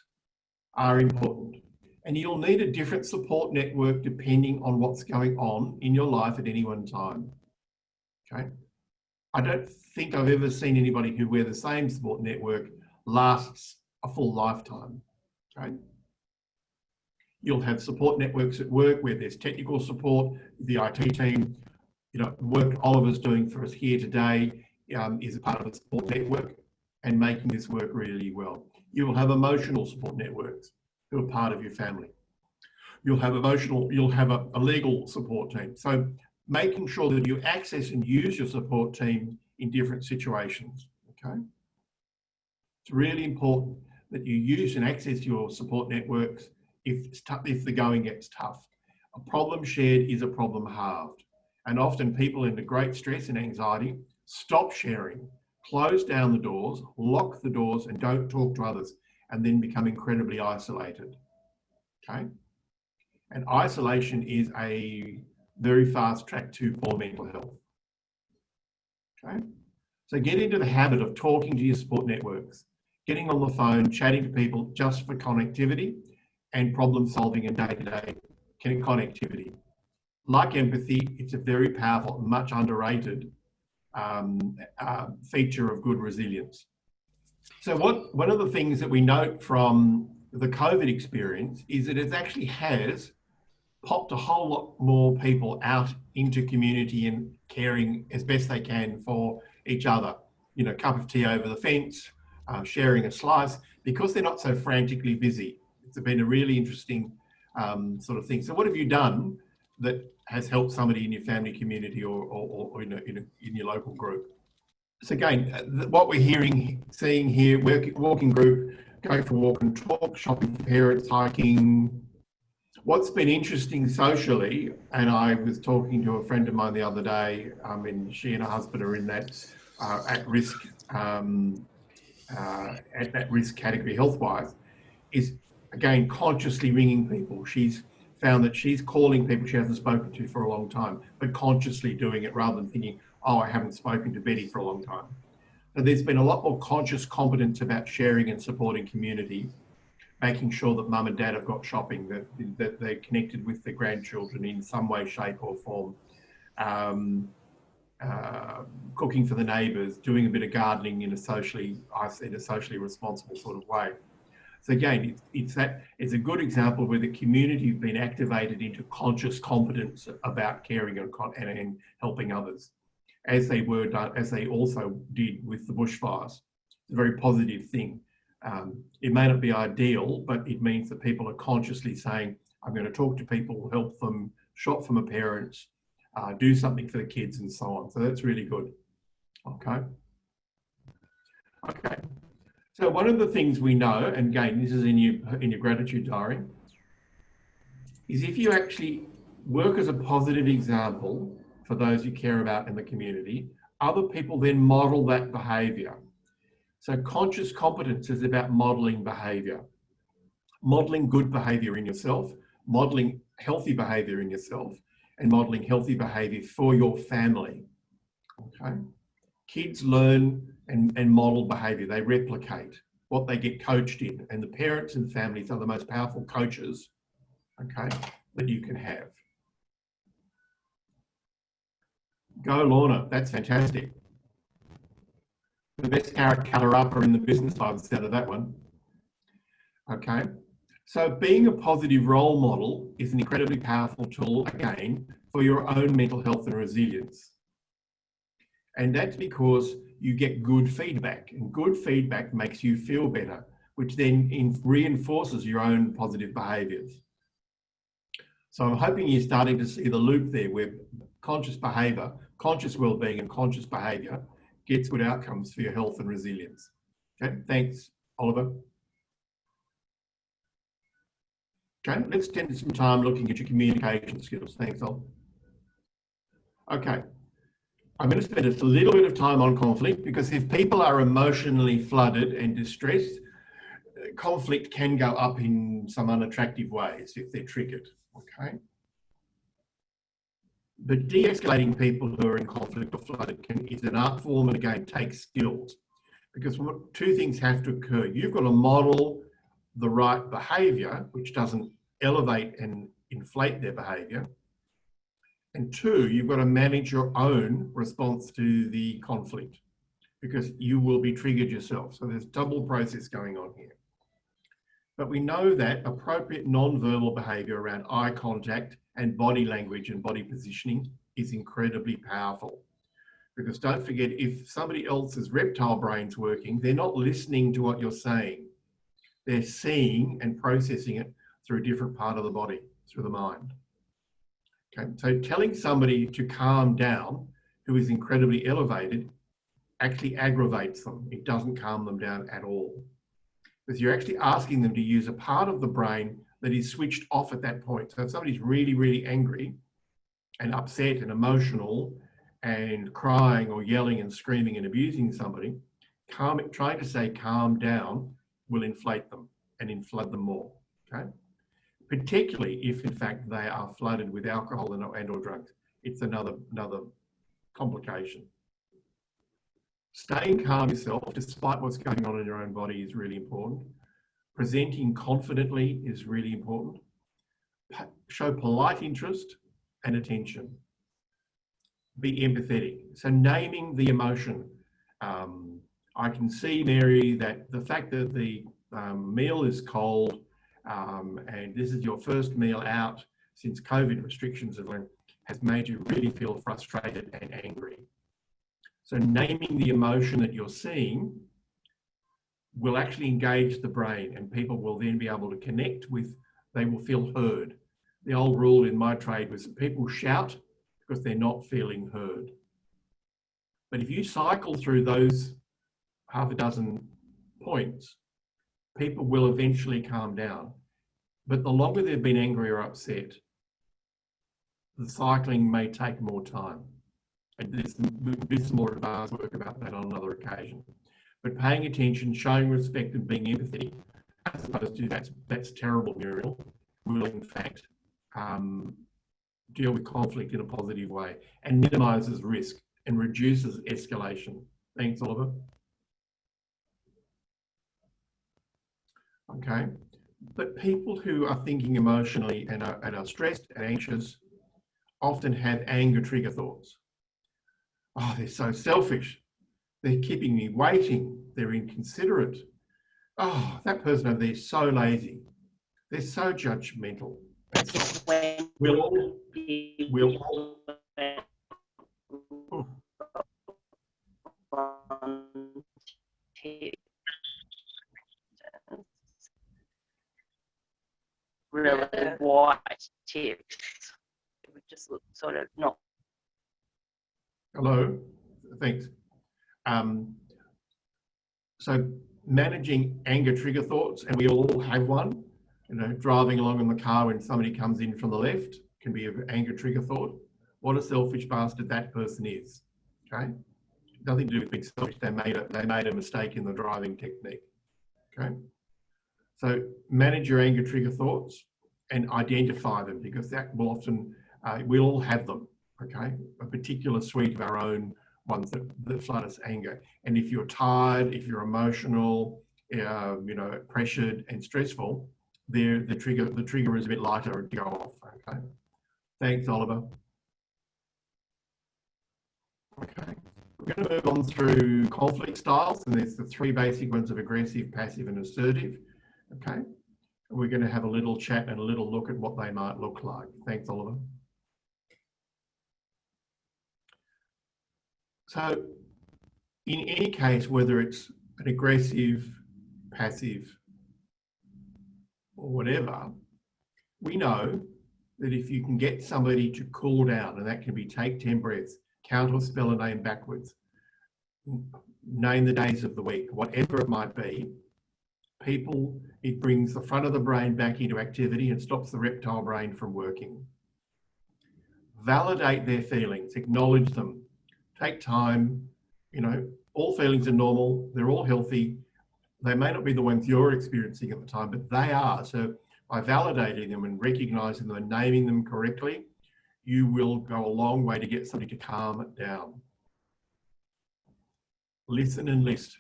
[SPEAKER 1] are important, and you'll need a different support network depending on what's going on in your life at any one time. Okay, I don't think I've ever seen anybody who, where the same support network lasts a full lifetime. Okay, you'll have support networks at work where there's technical support. The IT team, you know, work Oliver's doing for us here today is a part of a support network and making this work really well. You will have emotional support networks who are part of your family. You'll have a legal support team. So making sure that you access and use your support team in different situations, okay? It's really important that you use and access your support networks if the going gets tough. A problem shared is a problem halved. And often people in great stress and anxiety stop sharing, close down the doors, lock the doors and don't talk to others, and then become incredibly isolated, okay? And isolation is a very fast track to poor mental health, okay? So get into the habit of talking to your support networks, getting on the phone, chatting to people just for connectivity and problem solving and day-to-day connectivity. Like empathy, it's a very powerful, much underrated feature of good resilience. So one of the things that we note from the COVID experience is that it actually has popped a whole lot more people out into community and caring as best they can for each other. You know, cup of tea over the fence, sharing a slice, because they're not so frantically busy. It's been a really interesting sort of thing. So what have you done that has helped somebody in your family community or in your local group? So again, what we're seeing here, walking group, going for a walk and talk, shopping for parents, hiking. What's been interesting socially, and I was talking to a friend of mine the other day, and she and her husband are in that at risk category health-wise, is again consciously ringing people. She's found that she's calling people she hasn't spoken to for a long time, but consciously doing it rather than thinking, oh, I haven't spoken to Betty for a long time. So there's been a lot more conscious competence about sharing and supporting community, making sure that mum and dad have got shopping, that they're connected with their grandchildren in some way, shape or form, cooking for the neighbours, doing a bit of gardening in a socially responsible sort of way. So again, it's a good example where the community have been activated into conscious competence about caring and helping others, as they also did with the bushfires. It's a very positive thing. It may not be ideal, but it means that people are consciously saying, I'm going to talk to people, help them, shop for my parents, do something for the kids and so on. So that's really good. Okay. So one of the things we know, and again, this is in your gratitude diary, is if you actually work as a positive example for those you care about in the community, other people then model that behaviour. So conscious competence is about modelling behaviour, modelling good behaviour in yourself, modelling healthy behaviour in yourself, and modelling healthy behaviour for your family. Okay. Kids learn and model behaviour. They replicate what they get coached in, and the parents and families are the most powerful coaches, okay, that you can have. Go Lorna, that's fantastic. The best carrot cutter upper in the business by the sound of that one. Okay, so being a positive role model is an incredibly powerful tool, again, for your own mental health and resilience. And that's because you get good feedback, and good feedback makes you feel better, which then reinforces your own positive behaviours. So I'm hoping you're starting to see the loop there where conscious behaviour, conscious wellbeing and conscious behaviour gets good outcomes for your health and resilience. Okay, thanks, Oliver. Okay, let's spend some time looking at your communication skills. Thanks, Oliver. Okay, I'm going to spend a little bit of time on conflict, because if people are emotionally flooded and distressed, conflict can go up in some unattractive ways if they're triggered, okay? But de-escalating people who are in conflict or flooded is an art form, and again, takes skills, because two things have to occur. You've got to model the right behaviour, which doesn't elevate and inflate their behaviour. And two, you've got to manage your own response to the conflict, because you will be triggered yourself. So there's double process going on here. But we know that appropriate non-verbal behaviour around eye contact and body language and body positioning is incredibly powerful. Because don't forget, if somebody else's reptile brain's working, they're not listening to what you're saying. They're seeing and processing it through a different part of the body, through the mind. Okay, so telling somebody to calm down who is incredibly elevated actually aggravates them. It doesn't calm them down at all. Because you're actually asking them to use a part of the brain that is switched off at that point. So if somebody's really, really angry and upset and emotional and crying or yelling and screaming and abusing somebody, trying to say calm down will inflate them and flood them more, okay? Particularly if in fact they are flooded with alcohol and or drugs. It's another complication. Staying calm yourself, despite what's going on in your own body, is really important. Presenting confidently is really important. Show polite interest and attention. Be empathetic. So naming the emotion. I can see, Mary, that the fact that the meal is cold and this is your first meal out since COVID restrictions has made you really feel frustrated and angry. So naming the emotion that you're seeing will actually engage the brain, and people will then be able to connect with, they will feel heard. The old rule in my trade was people shout because they're not feeling heard. But if you cycle through those half a dozen points, people will eventually calm down. But the longer they've been angry or upset, the cycling may take more time. And there's some more advanced work about that on another occasion. But paying attention, showing respect and being empathetic, as opposed to that's terrible, Muriel, will in fact deal with conflict in a positive way and minimises risk and reduces escalation. Thanks, Oliver. Okay, but people who are thinking emotionally and are stressed and anxious often have anger trigger thoughts. Oh, they're so selfish. They're keeping me waiting. They're inconsiderate. Oh, that person over there is so lazy. They're so judgmental. We'll all
[SPEAKER 2] really white tips. It would just look sort of not.
[SPEAKER 1] Hello, thanks. So managing anger trigger thoughts, and we all have one, you know, driving along in the car when somebody comes in from the left can be an anger trigger thought. What a selfish bastard that person is, okay? Nothing to do with being selfish, they made a mistake in the driving technique, okay? So manage your anger trigger thoughts and identify them, because that will often, we'll all have them, okay? A particular suite of our own ones that flood us anger. And if you're tired, if you're emotional, you know, pressured and stressful, the trigger is a bit lighter to go off, okay? Thanks, Oliver. Okay, we're going to move on through conflict styles, and there's the three basic ones of aggressive, passive and assertive, okay? And we're going to have a little chat and a little look at what they might look like. Thanks, Oliver. So in any case, whether it's an aggressive, passive, or whatever, we know that if you can get somebody to cool down, and that can be take 10 breaths, count or spell a name backwards, name the days of the week, whatever it might be, people, it brings the front of the brain back into activity and stops the reptile brain from working. Validate their feelings, acknowledge them, take time, you know, all feelings are normal, they're all healthy. They may not be the ones you're experiencing at the time, but they are. So by validating them and recognizing them and naming them correctly, you will go a long way to get somebody to calm it down. Listen and list.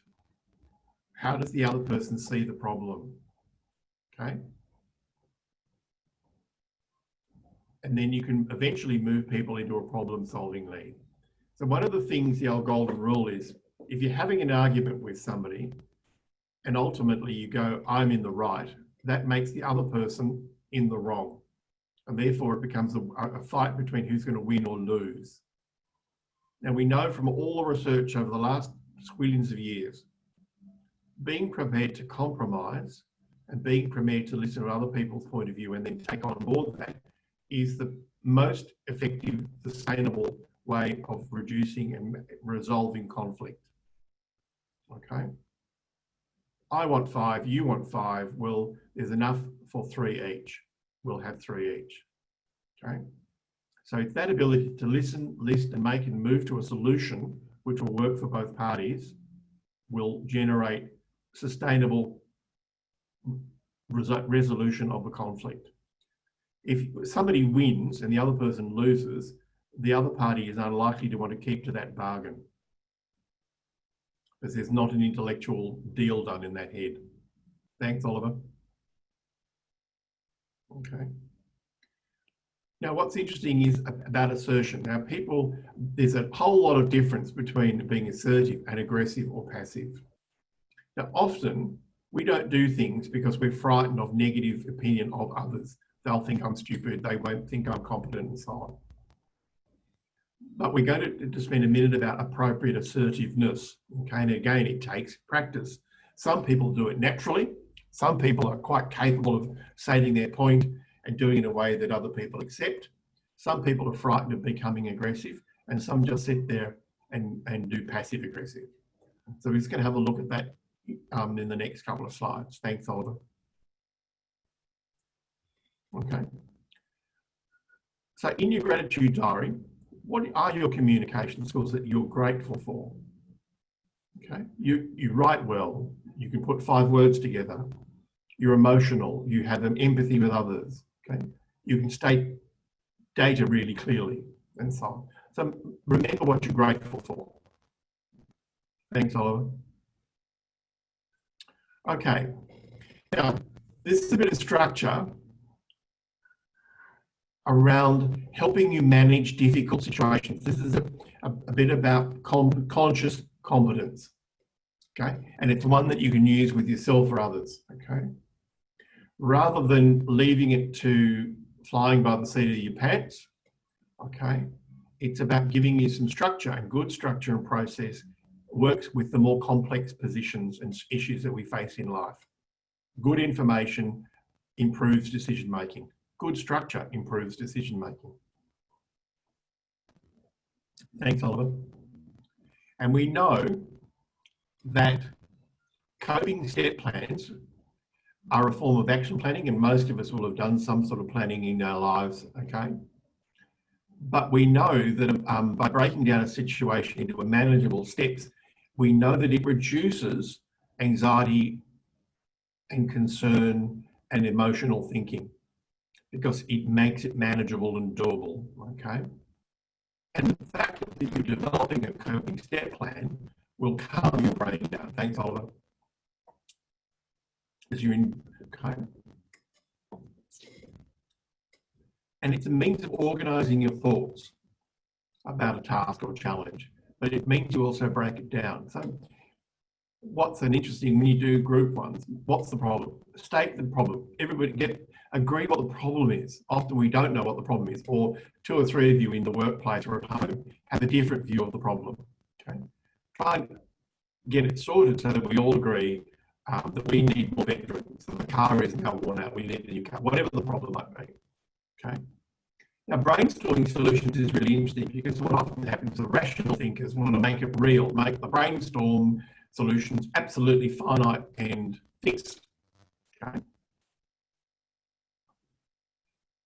[SPEAKER 1] How does the other person see the problem? Okay. And then you can eventually move people into a problem-solving lead. So one of the things, the old golden rule is, if you're having an argument with somebody and ultimately you go, I'm in the right, that makes the other person in the wrong. And therefore it becomes a fight between who's going to win or lose. Now we know from all the research over the last squillions of years, being prepared to compromise and being prepared to listen to other people's point of view and then take on board that is the most effective, sustainable way of reducing and resolving conflict. Okay. I want 5, you want 5. Well, there's enough for 3 each. We'll have 3 each. Okay. So it's that ability to listen, list, and make and move to a solution which will work for both parties will generate sustainable resolution of the conflict. If somebody wins and the other person loses, the other party is unlikely to want to keep to that bargain, because there's not an intellectual deal done in that head. Thanks, Oliver. Okay. Now, what's interesting is about assertion. Now, people, there's a whole lot of difference between being assertive and aggressive or passive. Now, often we don't do things because we're frightened of negative opinion of others. They'll think I'm stupid, they won't think I'm competent, and so on. But we're going to spend a minute about appropriate assertiveness. Okay, and again, it takes practice. Some people do it naturally. Some people are quite capable of stating their point and doing it in a way that other people accept. Some people are frightened of becoming aggressive, and some just sit there and do passive aggressive. So we're just going to have a look at that in the next couple of slides. Thanks, Oliver. Okay. So in your gratitude diary, what are your communication skills that you're grateful for? Okay, you write well, you can put 5 words together, you're emotional, you have an empathy with others, okay? You can state data really clearly and so on. So remember what you're grateful for. Thanks, Oliver. Okay, now this is a bit of structure around helping you manage difficult situations. This is a bit about conscious competence, okay? And it's one that you can use with yourself or others, okay? Rather than leaving it to flying by the seat of your pants, okay? It's about giving you some structure, and good structure and process works with the more complex positions and issues that we face in life. Good information improves decision-making. Good structure improves decision-making. Thanks, Oliver. And we know that coping step plans are a form of action planning, and most of us will have done some sort of planning in our lives, okay? But we know that by breaking down a situation into manageable steps, we know that it reduces anxiety and concern and emotional thinking, because it makes it manageable and doable, okay? And the fact that you're developing a coping step plan will calm your brain down. Thanks, Oliver. As you're in, okay? And it's a means of organising your thoughts about a task or challenge, but it means you also break it down. So what's an interesting, when you do group ones, what's the problem? State the problem. Everybody agree what the problem is. Often we don't know what the problem is, or 2 or 3 of you in the workplace or at home have a different view of the problem, Okay, try and get it sorted so that we all agree that we need more veterans. So the car is now worn out. We need a new car, whatever the problem might be. Okay. Now, brainstorming solutions is really interesting because what often happens, the rational thinkers want to make it real, make the brainstorm solutions absolutely finite and fixed. Okay.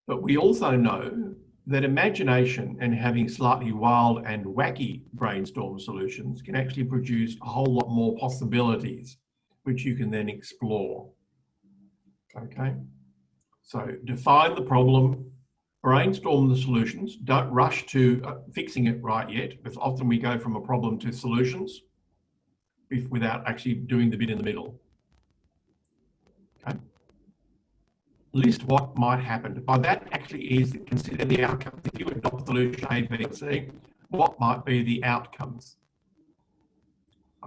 [SPEAKER 1] But we also know that imagination and having slightly wild and wacky brainstorm solutions can actually produce a whole lot more possibilities, which you can then explore. Okay, so define the problem, brainstorm the solutions. Don't rush to fixing it right yet, because often we go from a problem to solutions without actually doing the bit in the middle. Okay. List what might happen. By that actually is consider the outcomes. If you adopt solution A, B, C, what might be the outcomes?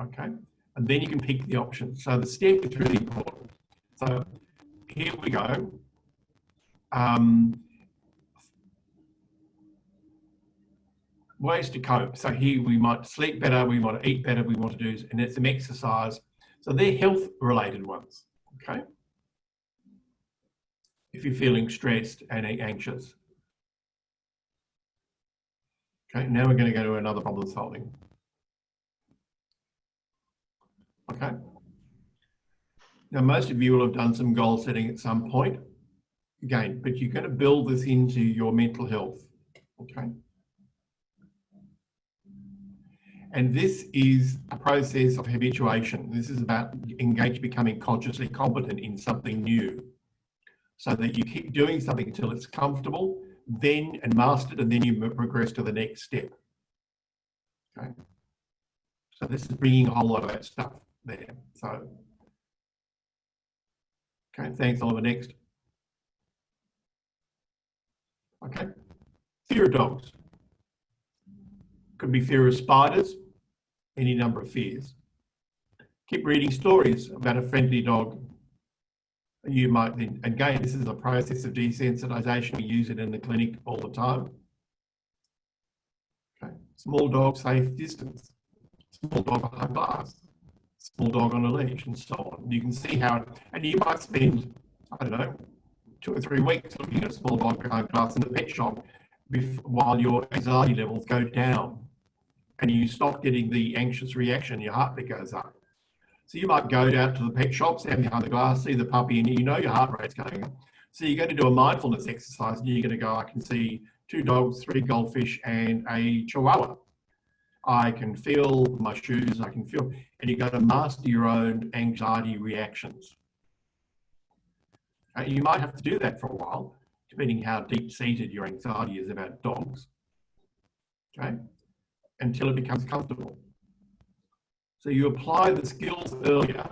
[SPEAKER 1] Okay, and then you can pick the options. So the step is really important. So here we go. Ways to cope. So here we might sleep better, we want to eat better, we want to do, and it's some exercise. So they're health related ones. Okay. If you're feeling stressed and anxious. Okay, now we're going to go to another problem solving. Okay. Now, most of you will have done some goal setting at some point, again, but you're going to build this into your mental health. Okay. And this is a process of habituation. This is about becoming consciously competent in something new, so that you keep doing something until it's comfortable, then and mastered, and then you progress to the next step. Okay. So this is bringing a whole lot of that stuff there. So, okay, thanks, Oliver. Next. Okay, fear of dogs. Could be fear of spiders, any number of fears. Keep reading stories about a friendly dog. You might then, again, this is a process of desensitization. We use it in the clinic all the time. Okay. Small dog, safe distance. Small dog behind glass. Small dog on a leash, and so on. You can see how, and you might spend, I don't know, 2 or 3 weeks looking at a small dog behind glass in the pet shop while your anxiety levels go down and you stop getting the anxious reaction, your heartbeat goes up. So you might go down to the pet shop, stand behind the glass, see the puppy, and you know your heart rate's going up. So you're going to do a mindfulness exercise, and you're going to go, I can see 2 dogs, 3 goldfish, and a chihuahua. I can feel my shoes, I can feel, and you're going to master your own anxiety reactions. You might have to do that for a while, depending how deep-seated your anxiety is about dogs, okay, until it becomes comfortable. So you apply the skills earlier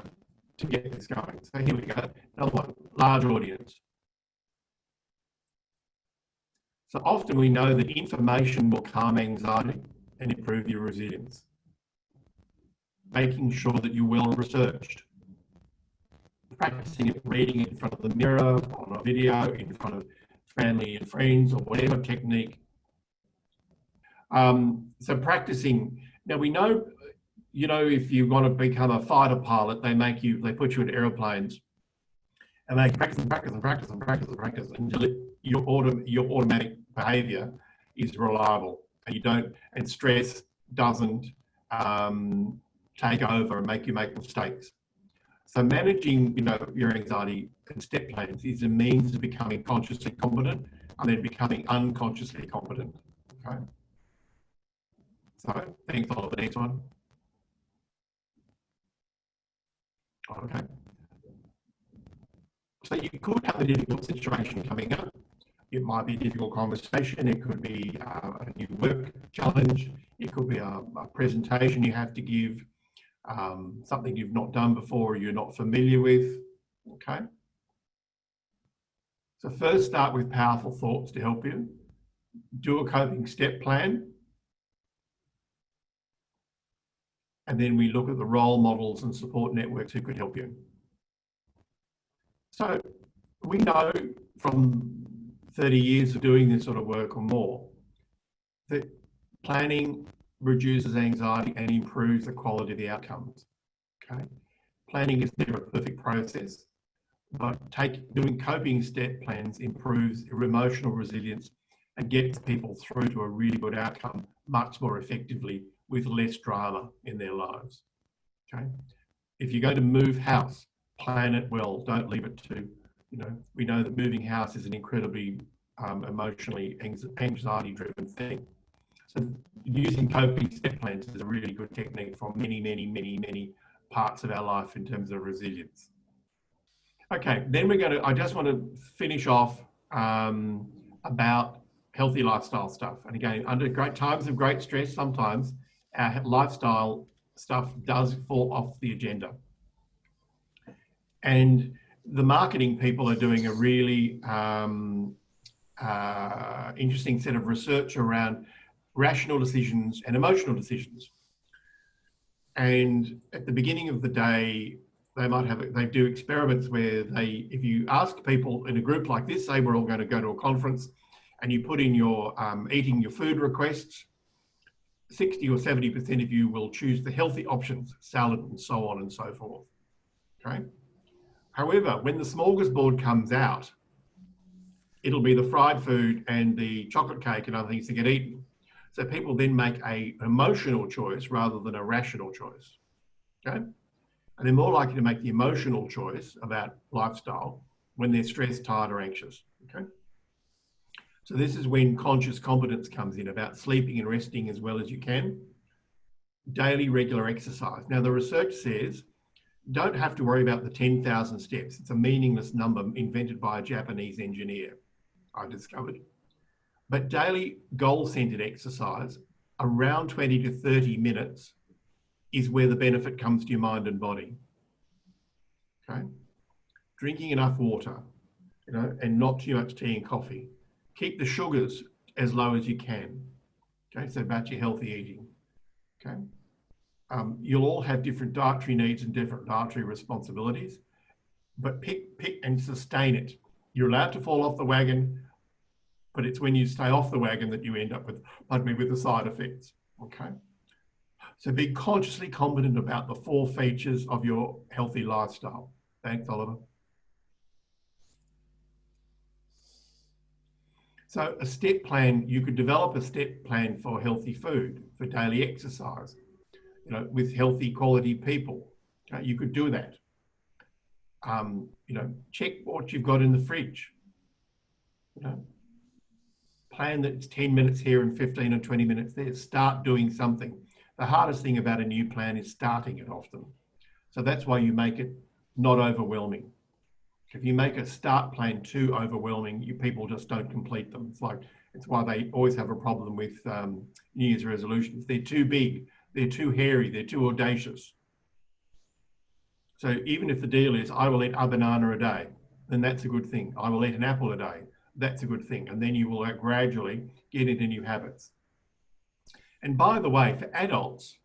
[SPEAKER 1] to get this going. So here we go, another one, large audience. So often we know that information will calm anxiety and improve your resilience. Making sure that you're well researched. Practicing it, reading it in front of the mirror, on a video, in front of family and friends, or whatever technique. So practicing, now we know, you know, if you want to become a fighter pilot, they put you in airplanes and they practice and practice and practice and practice and practice until your automatic behavior is reliable, and stress doesn't take over and make you make mistakes. So managing, your anxiety and step plans is a means of becoming consciously competent and then becoming unconsciously competent. Okay. So thanks, Oliver. The next one. Okay. So you could have a difficult situation coming up. It might be a difficult conversation. It could be a new work challenge. It could be a presentation you have to give, something you've not done before or you're not familiar with. Okay. So first start with powerful thoughts to help you. Do a coping step plan. And then we look at the role models and support networks who could help you. So we know from 30 years of doing this sort of work or more that planning reduces anxiety and improves the quality of the outcomes. Okay, planning is never a perfect process, but doing coping step plans improves emotional resilience and gets people through to a really good outcome much more effectively with less drama in their lives. Okay, if you're going to move house, plan it well. Don't leave it to, we know that moving house is an incredibly emotionally anxiety-driven thing. So using coping step plans is a really good technique for many, many, many, many parts of our life in terms of resilience. Okay, then I just want to finish off about healthy lifestyle stuff. And again, under great times of great stress, sometimes our lifestyle stuff does fall off the agenda. And the marketing people are doing a really interesting set of research around rational decisions and emotional decisions. And at the beginning of the day, they do experiments where if you ask people in a group like this, say we're all going to go to a conference, and you put in your eating your food requests, 60 or 70% of you will choose the healthy options, salad and so on and so forth. Okay. However, when the smorgasbord comes out, it'll be the fried food and the chocolate cake and other things that get eaten. So people then make an emotional choice rather than a rational choice. Okay. And they're more likely to make the emotional choice about lifestyle when they're stressed, tired, or anxious. Okay. So this is when conscious competence comes in, about sleeping and resting as well as you can. Daily regular exercise. Now the research says, don't have to worry about the 10,000 steps. It's a meaningless number invented by a Japanese engineer, I discovered. But daily goal-centered exercise, around 20 to 30 minutes, is where the benefit comes to your mind and body. Okay? Drinking enough water, and not too much tea and coffee. Keep the sugars as low as you can. Okay, so about your healthy eating. Okay, you'll all have different dietary needs and different dietary responsibilities, but pick and sustain it. You're allowed to fall off the wagon, but it's when you stay off the wagon that you end up with, with the side effects. Okay, so be consciously competent about the 4 features of your healthy lifestyle. Thanks, Oliver. So a step plan, you could develop a step plan for healthy food, for daily exercise, with healthy quality people. Okay, you could do that. Check what you've got in the fridge. Plan that it's 10 minutes here and 15 or 20 minutes there. Start doing something. The hardest thing about a new plan is starting it often. So that's why you make it not overwhelming. If you make a start plan too overwhelming, people just don't complete them. It's why they always have a problem with New Year's resolutions. They're too big, they're too hairy, they're too audacious. So even if the deal is, I will eat a banana a day, then that's a good thing. I will eat an apple a day, that's a good thing. And then you will gradually get into new habits. And by the way, for adults,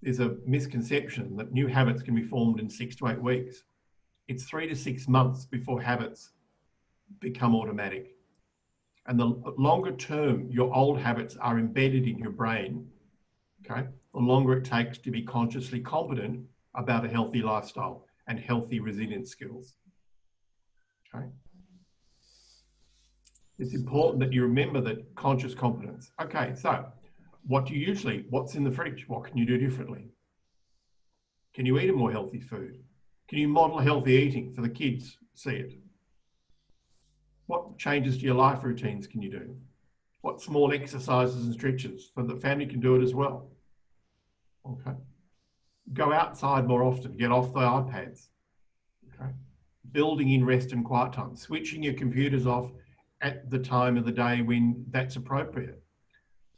[SPEAKER 1] there's a misconception that new habits can be formed in 6 to 8 weeks. It's 3 to 6 months before habits become automatic. And the longer term your old habits are embedded in your brain, okay, the longer it takes to be consciously competent about a healthy lifestyle and healthy resilience skills. Okay. It's important that you remember that conscious competence. Okay, so what's in the fridge? What can you do differently? Can you eat a more healthy food? Can you model healthy eating for the kids, see it? What changes to your life routines can you do? What small exercises and stretches so the family can do it as well? Okay. Go outside more often, get off the iPads. Okay. Building in rest and quiet time, switching your computers off at the time of the day when that's appropriate.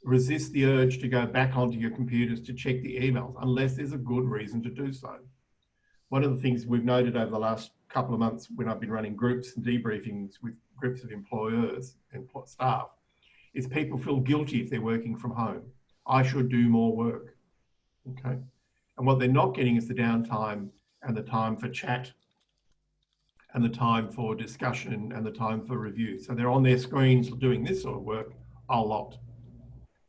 [SPEAKER 1] Resist the urge to go back onto your computers to check the emails unless there's a good reason to do so. One of the things we've noted over the last couple of months when I've been running groups and debriefings with groups of employers and staff is people feel guilty if they're working from home. I should do more work, okay? And what they're not getting is the downtime and the time for chat and the time for discussion and the time for review. So they're on their screens doing this sort of work a lot.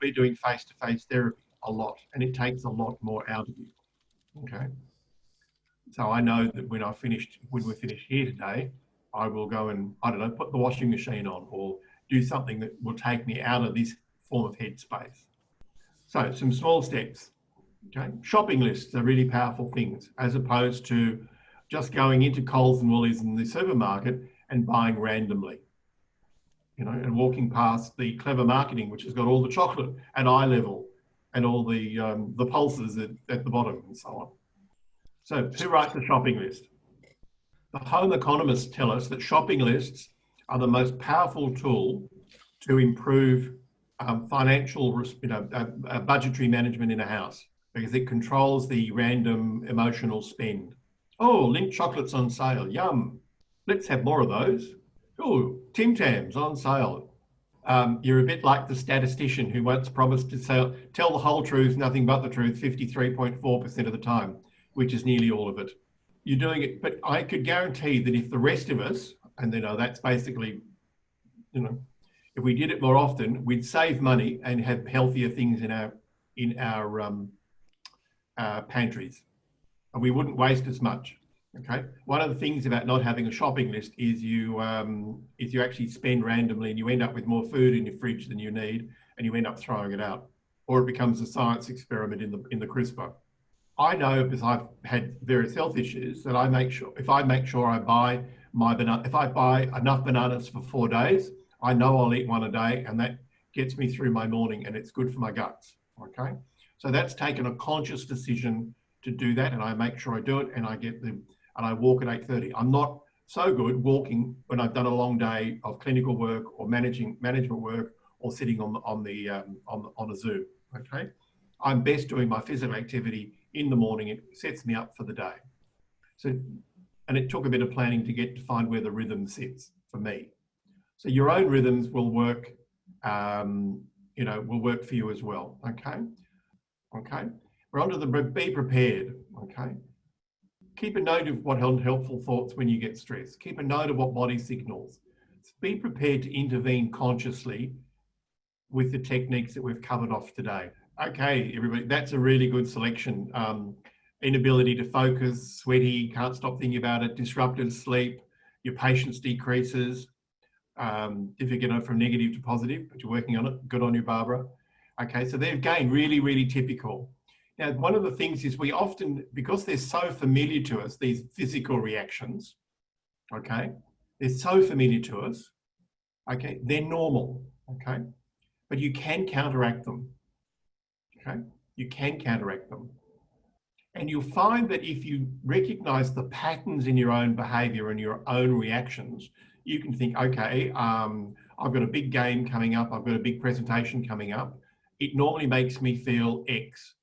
[SPEAKER 1] We're doing face-to-face therapy a lot, and it takes a lot more out of you. Okay. So I know that when we're finished here today, I will go and, I don't know, put the washing machine on or do something that will take me out of this form of headspace. So some small steps. Okay. Shopping lists are really powerful things, as opposed to just going into Coles and Woolies in the supermarket and buying randomly, you know, and walking past the clever marketing, which has got all the chocolate at eye level and all the pulses at the bottom and so on. So who writes the shopping list? The home economists tell us that shopping lists are the most powerful tool to improve financial, budgetary management in a house, because it controls the random emotional spend. Oh, Lindt chocolates on sale, yum. Let's have more of those. Oh, Tim Tams on sale. You're a bit like the statistician who once promised to tell the whole truth, nothing but the truth, 53.4% of the time, which is nearly all of it. You're doing it, but I could guarantee that if the rest of us, and that's basically, if we did it more often, we'd save money and have healthier things in our pantries, and we wouldn't waste as much. Okay. One of the things about not having a shopping list is you actually spend randomly, and you end up with more food in your fridge than you need, and you end up throwing it out, or it becomes a science experiment in the crisper. I know, because I've had various health issues, that I make sure I buy if I buy enough bananas for 4 days, I know I'll eat one a day, and that gets me through my morning, and it's good for my guts. Okay, so that's taken a conscious decision to do that, and I make sure I do it, and I walk at 8:30. I'm not so good walking when I've done a long day of clinical work or management work or sitting on a Zoom. Okay, I'm best doing my physical activity in the morning. It sets me up for the day. So, and it took a bit of planning to find where the rhythm sits for me. So your own rhythms will work, will work for you as well. Okay. Okay. We're on to the be prepared. Okay. Keep a note of what helpful thoughts when you get stressed. Keep a note of what body signals. Be prepared to intervene consciously with the techniques that we've covered off today. Okay, everybody, that's a really good selection. Inability to focus, sweaty, can't stop thinking about it, disrupted sleep, your patience decreases, if you get from negative to positive, but you're working on it. Good on you, Barbara. Okay, so they're, again, really, really typical. Now, one of the things is we often, because they're so familiar to us, these physical reactions, okay, they're so familiar to us, okay, they're normal, okay, but you can counteract them. Okay, you can counteract them. And you'll find that if you recognize the patterns in your own behavior and your own reactions, you can think, okay, I've got a big game coming up, I've got a big presentation coming up. It normally makes me feel X.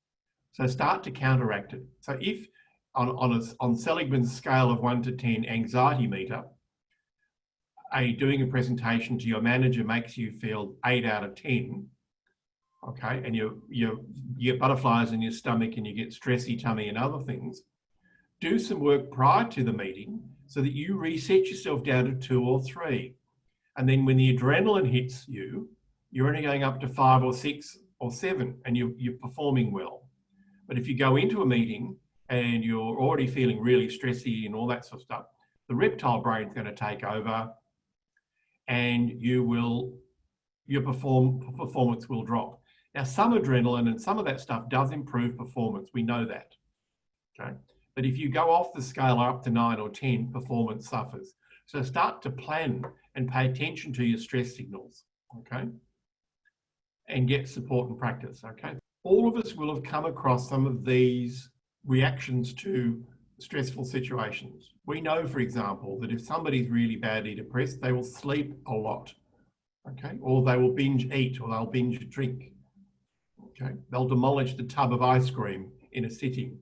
[SPEAKER 1] So start to counteract it. So if on Seligman's scale of 1 to 10 anxiety meter, doing a presentation to your manager makes you feel 8 out of 10, okay, and you get butterflies in your stomach and you get stressy tummy and other things, do some work prior to the meeting so that you reset yourself down to 2 or 3. And then when the adrenaline hits you, you're only going up to 5 or 6 or 7 and you're performing well. But if you go into a meeting and you're already feeling really stressy and all that sort of stuff, the reptile brain's going to take over and your performance will drop. Now, some adrenaline and some of that stuff does improve performance. We know that, okay? But if you go off the scale up to 9 or 10, performance suffers. So start to plan and pay attention to your stress signals, okay? And get support and practice, okay? All of us will have come across some of these reactions to stressful situations. We know, for example, that if somebody's really badly depressed, they will sleep a lot, okay? Or they will binge eat, or they'll binge drink. Okay, they'll demolish the tub of ice cream in a sitting.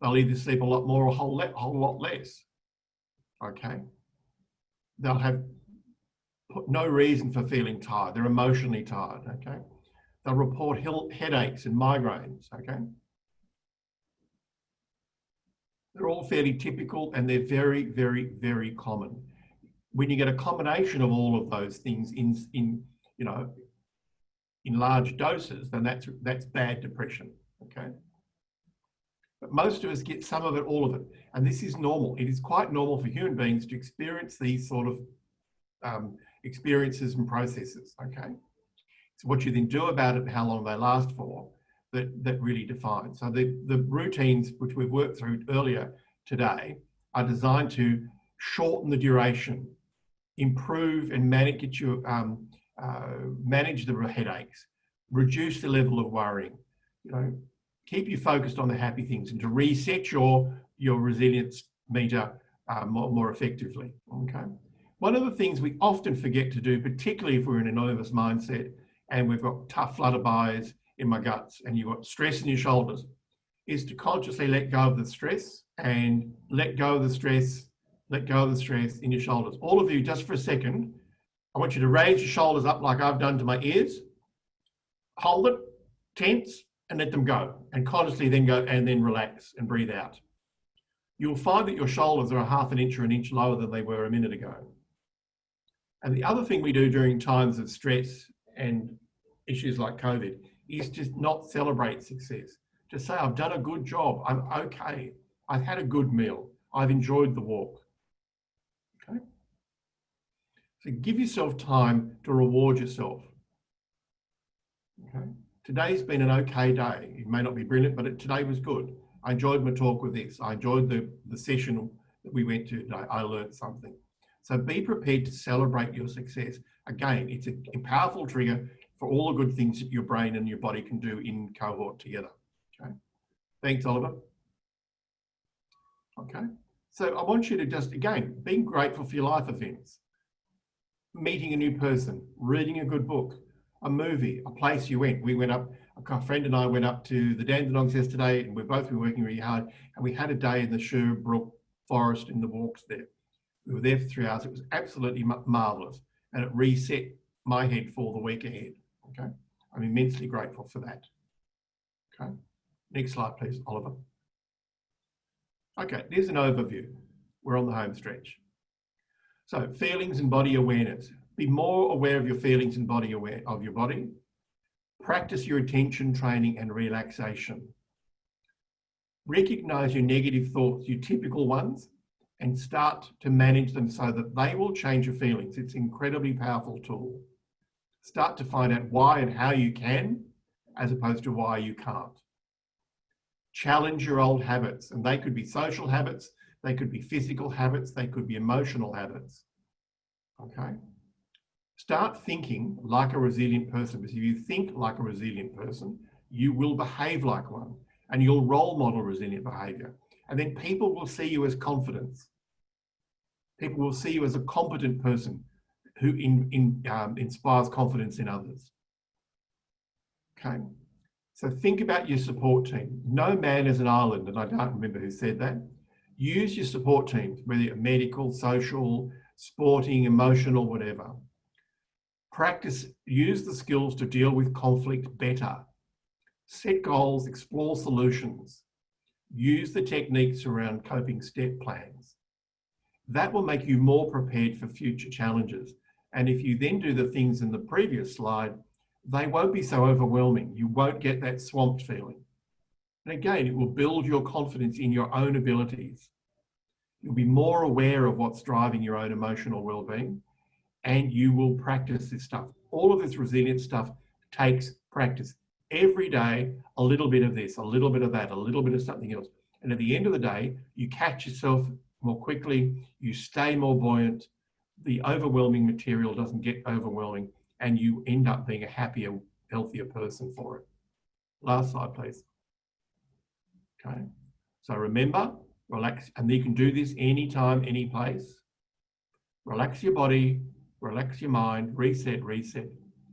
[SPEAKER 1] They'll either sleep a lot more or a whole lot less. Okay, they'll have no reason for feeling tired. They're emotionally tired. Okay, they'll report headaches and migraines. Okay, they're all fairly typical and they're very, very, very common. When you get a combination of all of those things in in large doses, then that's bad depression, okay? But most of us get some of it, all of it. And this is normal. It is quite normal for human beings to experience these sort of experiences and processes, okay? So what you then do about it and how long they last for, that really defines. So the routines, which we've worked through earlier today, are designed to shorten the duration, improve and manage the headaches, reduce the level of worrying, keep you focused on the happy things, and to reset your resilience meter more effectively, okay? One of the things we often forget to do, particularly if we're in a nervous mindset and we've got tough flutterbys in my guts and you've got stress in your shoulders, is to consciously let go of the stress and let go of the stress in your shoulders. All of you, just for a second, I want you to raise your shoulders up like I've done to my ears, hold it, tense, and let them go, and consciously then go and then relax and breathe out. You'll find that your shoulders are a half an inch or an inch lower than they were a minute ago. And the other thing we do during times of stress and issues like COVID is just not celebrate success. Just say, I've done a good job, I'm okay, I've had a good meal, I've enjoyed the walk, okay? So give yourself time to reward yourself, okay? Today's been an okay day. It may not be brilliant, but today was good. I enjoyed my talk with this. I enjoyed the session that we went to today. I learned something. So be prepared to celebrate your success. Again, it's a powerful trigger for all the good things that your brain and your body can do in cohort together. Okay. Thanks, Oliver. Okay. So I want you to just, again, being grateful for your life events, meeting a new person, reading a good book, a movie, a place you went. We went up, a friend and I went up to the Dandenongs yesterday, and we've both been working really hard, and we had a day in the Sherbrooke forest in the walks there. We were there for 3 hours. It was absolutely marvellous, and it reset my head for the week ahead, okay? I'm immensely grateful for that, okay? Next slide, please, Oliver. Okay, there's an overview. We're on the home stretch. So feelings and body awareness. Be more aware of your feelings and body aware of your body. Practice your attention training and relaxation. Recognize your negative thoughts, your typical ones, and start to manage them so that they will change your feelings. It's an incredibly powerful tool. Start to find out why and how you can, as opposed to why you can't. Challenge your old habits, and they could be social habits, they could be physical habits, they could be emotional habits, okay? Start thinking like a resilient person, because if you think like a resilient person, you will behave like one, and you'll role model resilient behavior. And then people will see you as confidence. People will see you as a competent person who inspires confidence in others. Okay, so think about your support team. No man is an island, and I don't remember who said that. Use your support teams, whether you're medical, social, sporting, emotional, whatever. Practice, use the skills to deal with conflict better. Set goals, explore solutions. Use the techniques around coping step plans. That will make you more prepared for future challenges. And if you then do the things in the previous slide, they won't be so overwhelming. You won't get that swamped feeling. And again, it will build your confidence in your own abilities. You'll be more aware of what's driving your own emotional well-being, and you will practice this stuff. All of this resilient stuff takes practice. Every day, a little bit of this, a little bit of that, a little bit of something else. And at the end of the day, you catch yourself more quickly, you stay more buoyant, the overwhelming material doesn't get overwhelming, and you end up being a happier, healthier person for it. Last slide, please. Okay, so remember, relax, and you can do this anytime, any place. Relax your body, relax your mind, reset, reset.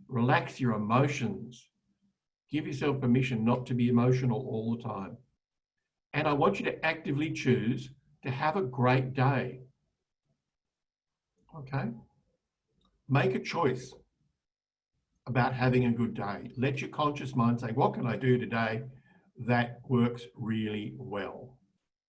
[SPEAKER 1] Relax your emotions. Give yourself permission not to be emotional all the time. And I want you to actively choose to have a great day. Okay? Make a choice about having a good day. Let your conscious mind say, what can I do today that works really well?